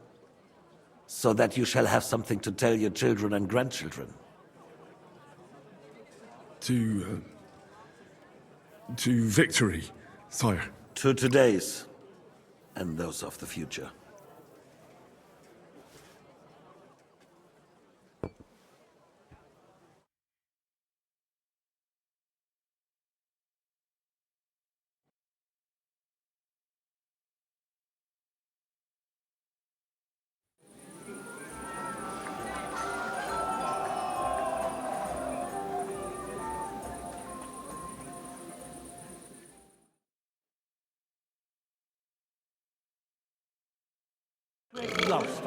So that you shall have something to tell your children and grandchildren. To victory, sire. To today's, and those of the future. Lost.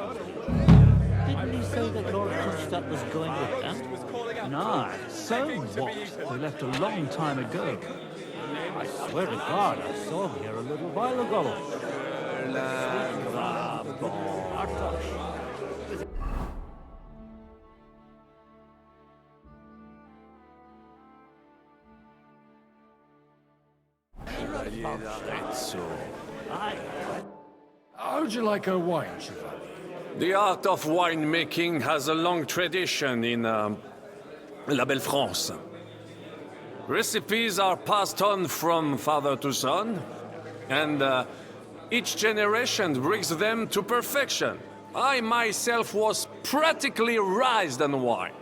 Didn't he say that Lord Kunstadt was going with them? Nah, so what? They left a long time ago. I swear to God, I saw him here a little while ago. How'd you like a wine, Chevalier? The art of winemaking has a long tradition in La Belle France. Recipes are passed on from father to son, and each generation brings them to perfection. I myself was practically raised on wine.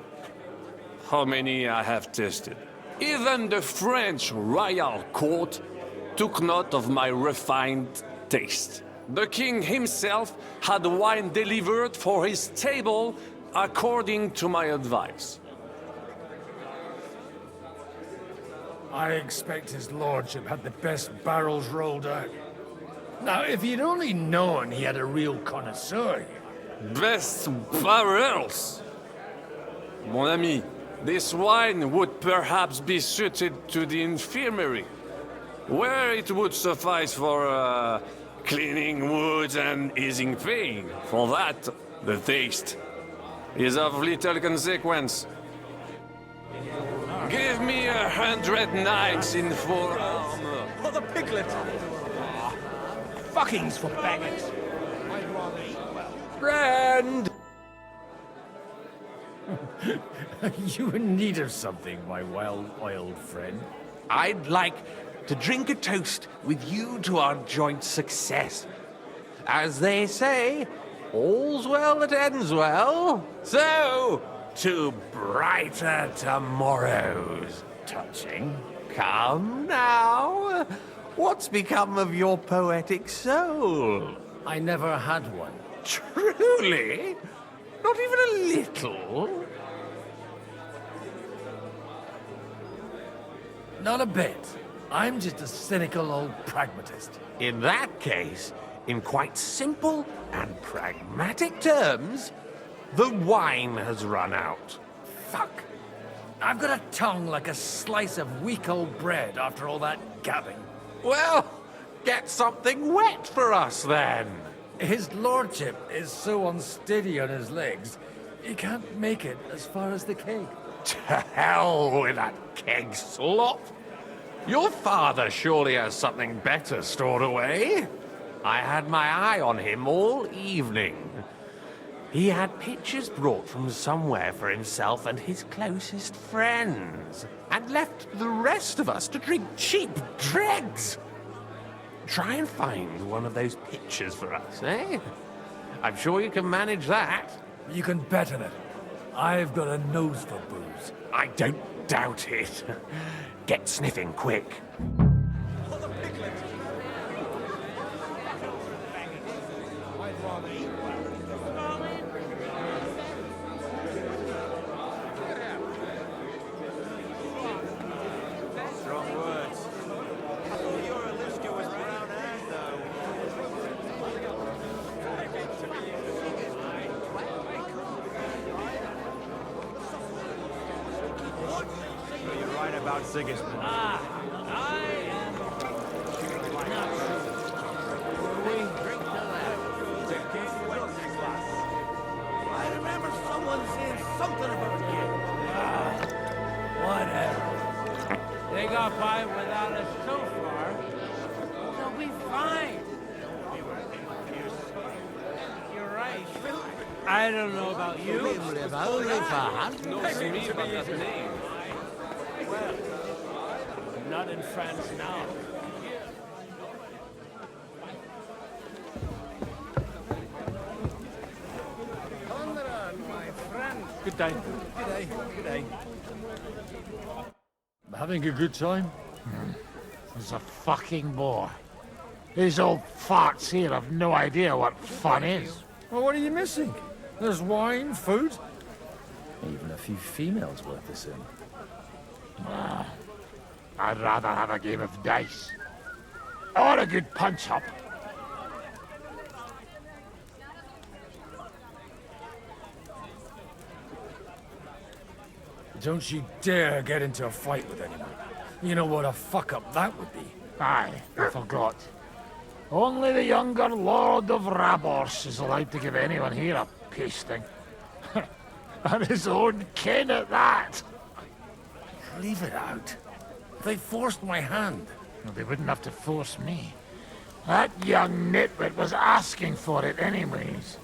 How many I have tasted. Even the French royal court took note of my refined taste. The king himself had wine delivered for his table according to my advice. I expect his lordship had the best barrels rolled out. Now, if you'd only known he had a real connoisseur here. Best barrels! Mon ami, this wine would perhaps be suited to the infirmary, where it would suffice for cleaning wounds and easing pain. For that, the taste is of little consequence. Give me 100 knights in full armor. For the piglet! Fuckings for faggots! Friend! Are you in need of something, my well-oiled friend? I'd like to drink a toast with you to our joint success. As they say, all's well that ends well. So, to brighter tomorrows. Touching. Come now. What's become of your poetic soul? I never had one. Truly? Not even a little? Not a bit. I'm just a cynical old pragmatist. In that case, in quite simple and pragmatic terms, the wine has run out. Fuck. I've got a tongue like a slice of weak old bread after all that gabbing. Well, get something wet for us then. His lordship is so unsteady on his legs, he can't make it as far as the keg. To hell with that keg slop. Your father surely has something better stored away. I had my eye on him all evening. He had pictures brought from somewhere for himself and his closest friends, and left the rest of us to drink cheap dregs. Try and find one of those pictures for us, eh? I'm sure you can manage that. You can bet on it. I've got a nose for booze. I don't doubt it. Get sniffing quick. Sigismund. I remember someone saying something about it. Whatever. They got by without us so far. They'll be fine. You're right. I don't know about you. We live only for Knows me by that name. Well, not in France now. Good day. Good day. Good day. Having a good time? He's a fucking bore. These old farts here have no idea what fun is. Well, what are you missing? There's wine, food, even a few females worth the same. I'd rather have a game of dice. Or a good punch-up. Don't you dare get into a fight with anyone. You know what a fuck-up that would be. Aye, I forgot. Only the younger Lord of Rabors is allowed to give anyone here a pasting. And his own kin at that. Leave it out. They forced my hand. Well, they wouldn't have to force me. That young nitwit was asking for it anyways.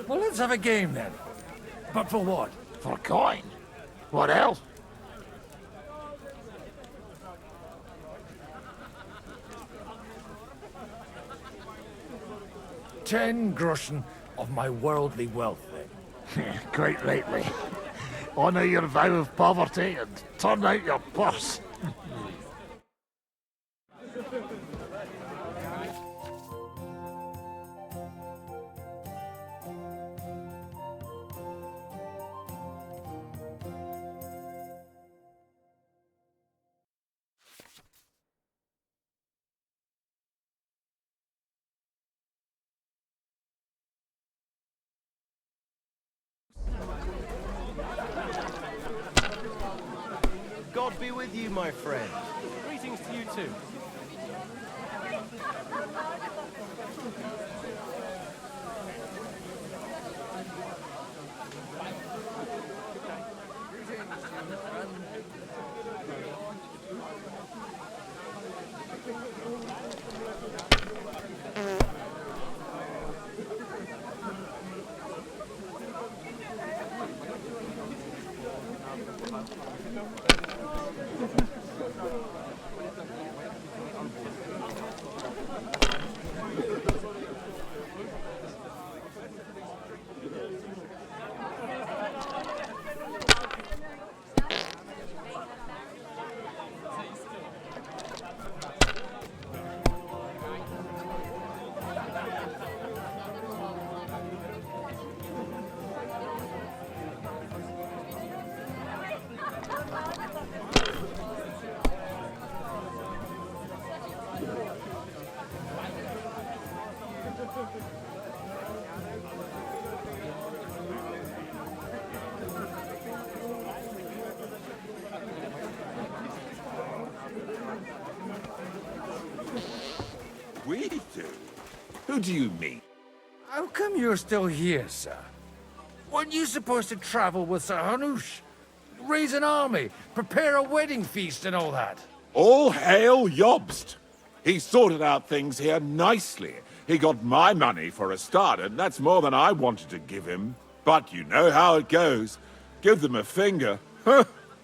Well, let's have a game then. But for what? For coin. What else? 10 groschen of my worldly wealth, then. Quite rightly. Honour your vow of poverty and turn out your purse. God be with you, my friend. Greetings to you too. We do? Who do you mean? How come you're still here, sir? Weren't you supposed to travel with Sir Hanush? Raise an army, prepare a wedding feast and all that? All hail Jobst! He sorted out things here nicely. He got my money for a start, and that's more than I wanted to give him. But you know how it goes. Give them a finger.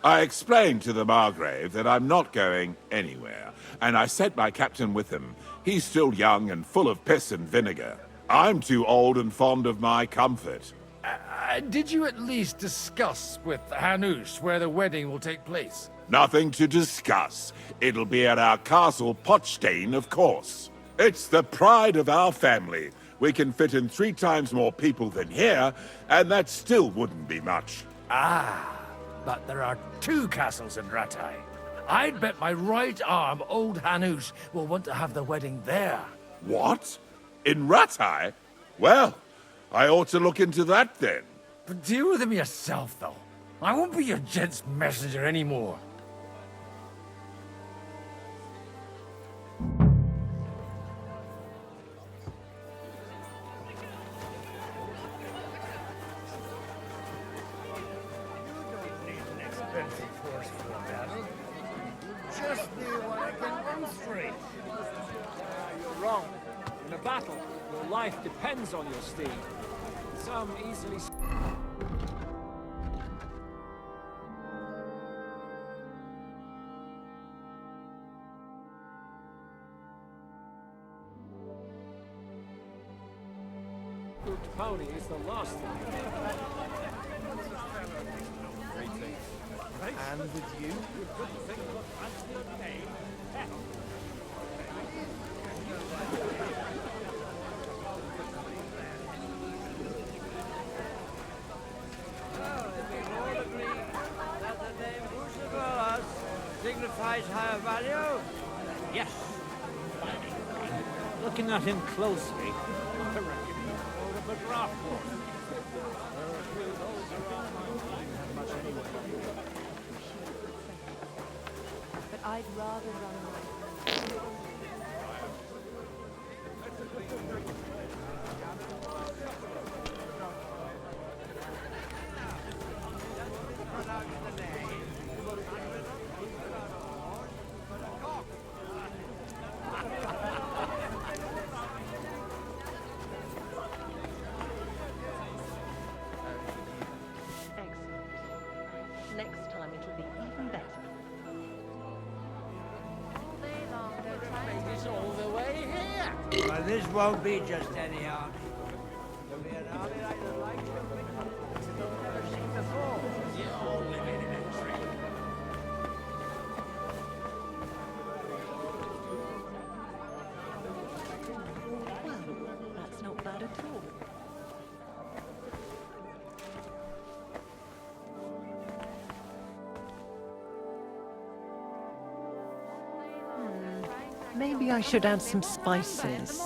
I explained to the Margrave that I'm not going anywhere, and I sent my captain with him. He's still young and full of piss and vinegar. I'm too old and fond of my comfort. Did you at least discuss with Hanush where the wedding will take place? Nothing to discuss. It'll be at our castle Potstein, of course. It's the pride of our family. We can fit in 3 times more people than here, and that still wouldn't be much. Ah, but there are 2 castles in Rattay. I'd bet my right arm old Hanush will want to have the wedding there. What? In Rattay? Well, I ought to look into that then. But deal with him yourself, though. I won't be your gent's messenger anymore. Just do what I can demonstrate. You're wrong. In a battle, your life depends on your steed. Some easily... Good pony is the last thing. And with you? Signifies higher value? Yes. Looking at him closely, I reckon he's sort of a draft horse. But I'd rather run away. Next time it will be even better. All day long they're trying But this won't be just any army. It'll be an army like the likes of which you've never seen before. You all live in infantry. Well, that's not bad at all. Maybe I should add some spices.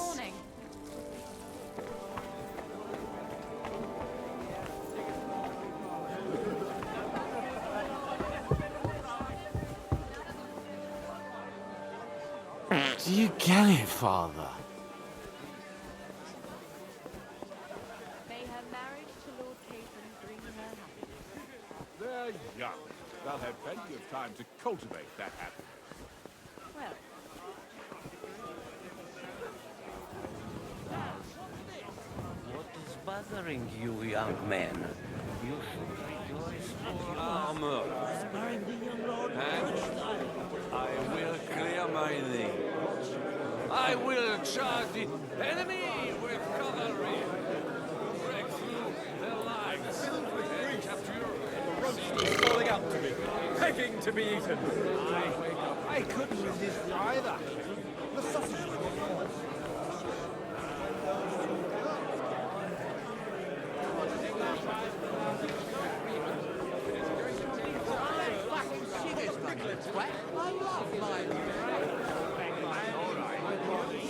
Do you get it, Father? May her marriage to Lord Capon bring her happiness. They're young. They'll have plenty of time to cultivate that happiness. Well, What is bothering you, young man? You should rejoice that you Armor. marrying the young lord. I will clear my name. I will charge the enemy with cavalry. Break through their lines and capture The roast is calling out to me, begging to be eaten. I couldn't resist either. The sausage was I love my...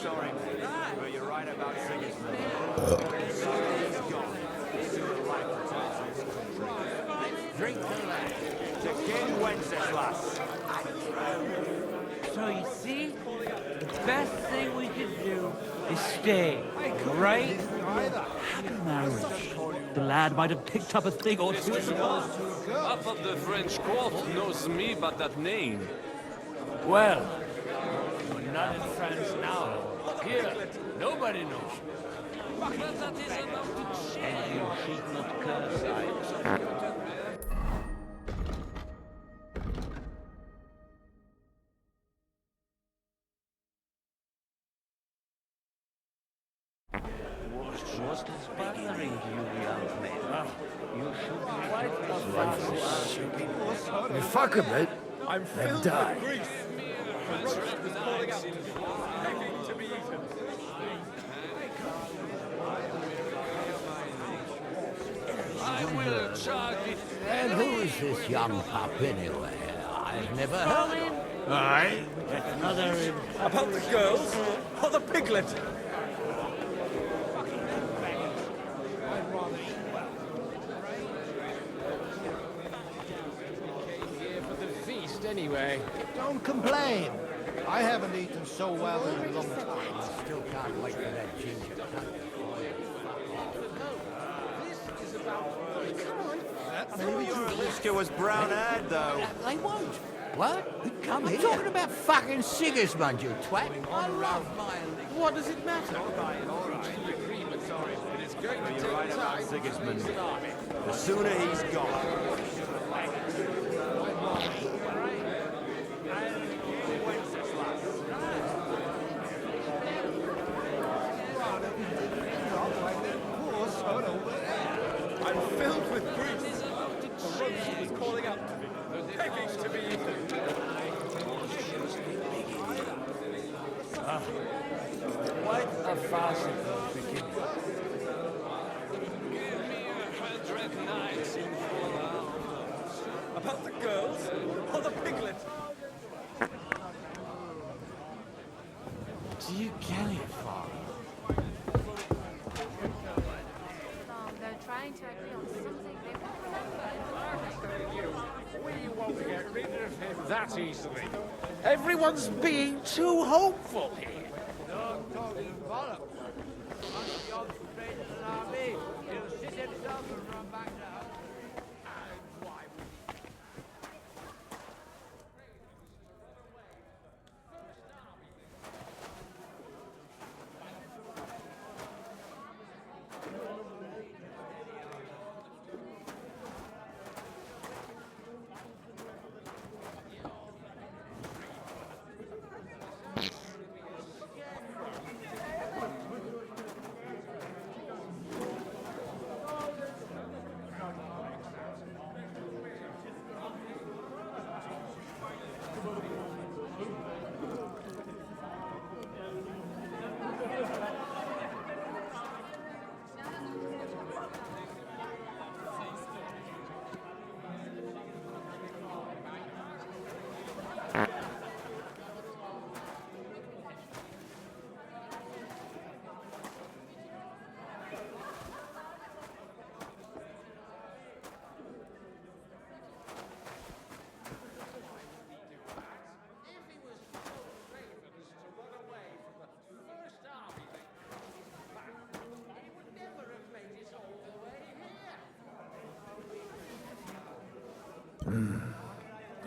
sorry, but you're right about Sigismund. Drink to that. To King Wenceslas. So you see, the best thing we can do is stay, right? Happy marriage. The lad might have picked up a thing or two. Half of the French court knows me by that name. Well, we're not in France now. Here, nobody knows. But that is enough to And you should not curse either. What is bothering you, young man? You should be You fuck a bit, I'm then filled die. with grief. The roast is calling out to me, begging to be eaten. I will charge it. And who is this young pup anyway? I've never heard of him. Aye. Another... About the girls or the piglet? Here for the feast, anyway. Don't complain. I haven't eaten so well in a long time. I still can't wait for that ginger tongue. Maybe your Lister was brown-eyed, though. They won't. What? Come here. I'm talking about fucking Sigismund, you twat. I love my... What does it matter? You're right about Sigismund. The sooner he's gone. I'm filled with grief. The roast is calling out to me, begging to be eaten. What a farcical beginning. Give me 100 knights in 4 hours. About the girls or the piglet? Do you get it, Father? they're trying to agree on something they won't remember. We won't get rid of him that easily. Everyone's being too hopeful here. Don't talk bollocks. Once the odds trade an army, he'll sit himself and run back to home. And why would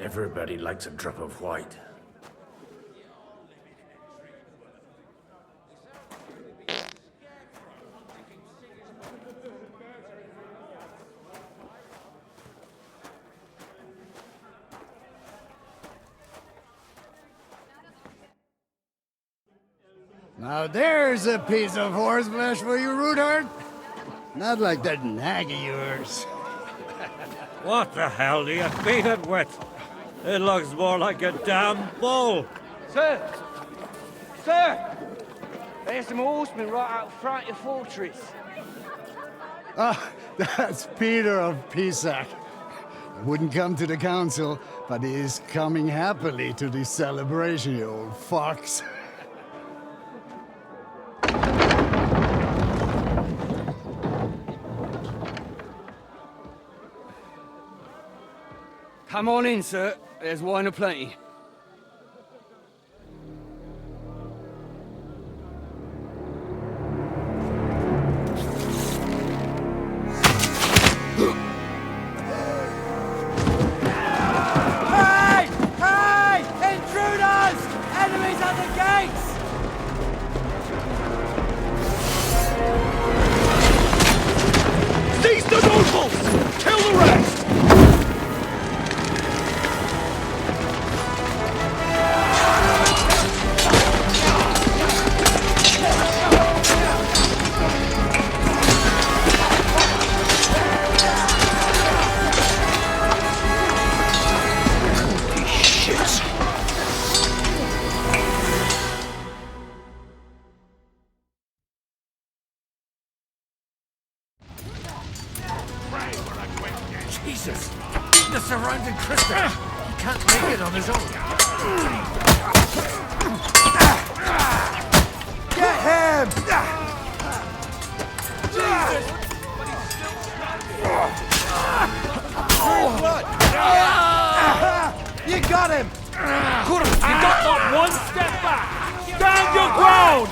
Everybody likes a drop of white. Now there's a piece of horseflesh for you, Rudart. Not like that nag of yours. What the hell do you feed it with? It looks more like a damn bull. Sir! Sir! There's some horsemen right out front of your fortress. Ah, that's Peter of Pisac. Wouldn't come to the council, but he is coming happily to the celebration, you old fox. Come on in, sir. There's wine aplenty. Hey! Hey! Intruders! Enemies at the gates! Seize the nobles! Kill the rest! Jesus! The surrounding crystal! He can't make it on his own! Get him! Jesus! You got him! You got not one step back! Stand your ground!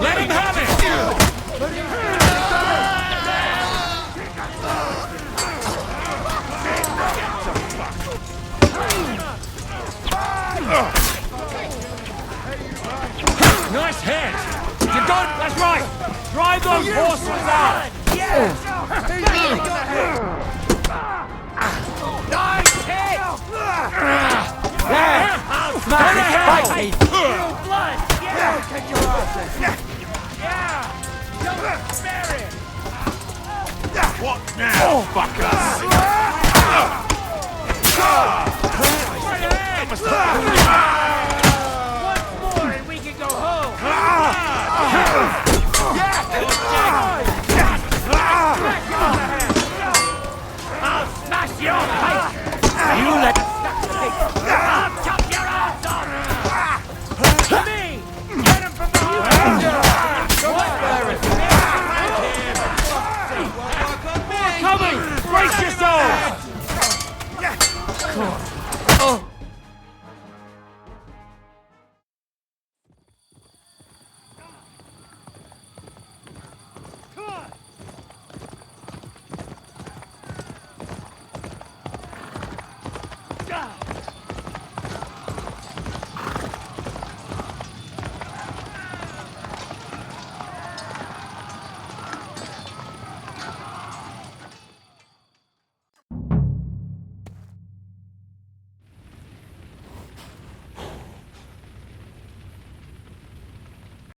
Let him have it! Nice hit! You good? That's right! Drive those horses out! Nice hit! There! Smash his his face! Blood! Yeah! Kick your ass! Yeah! Don't spare it! What now, fuckers? Once more and we can go home! I'll smash your face! You let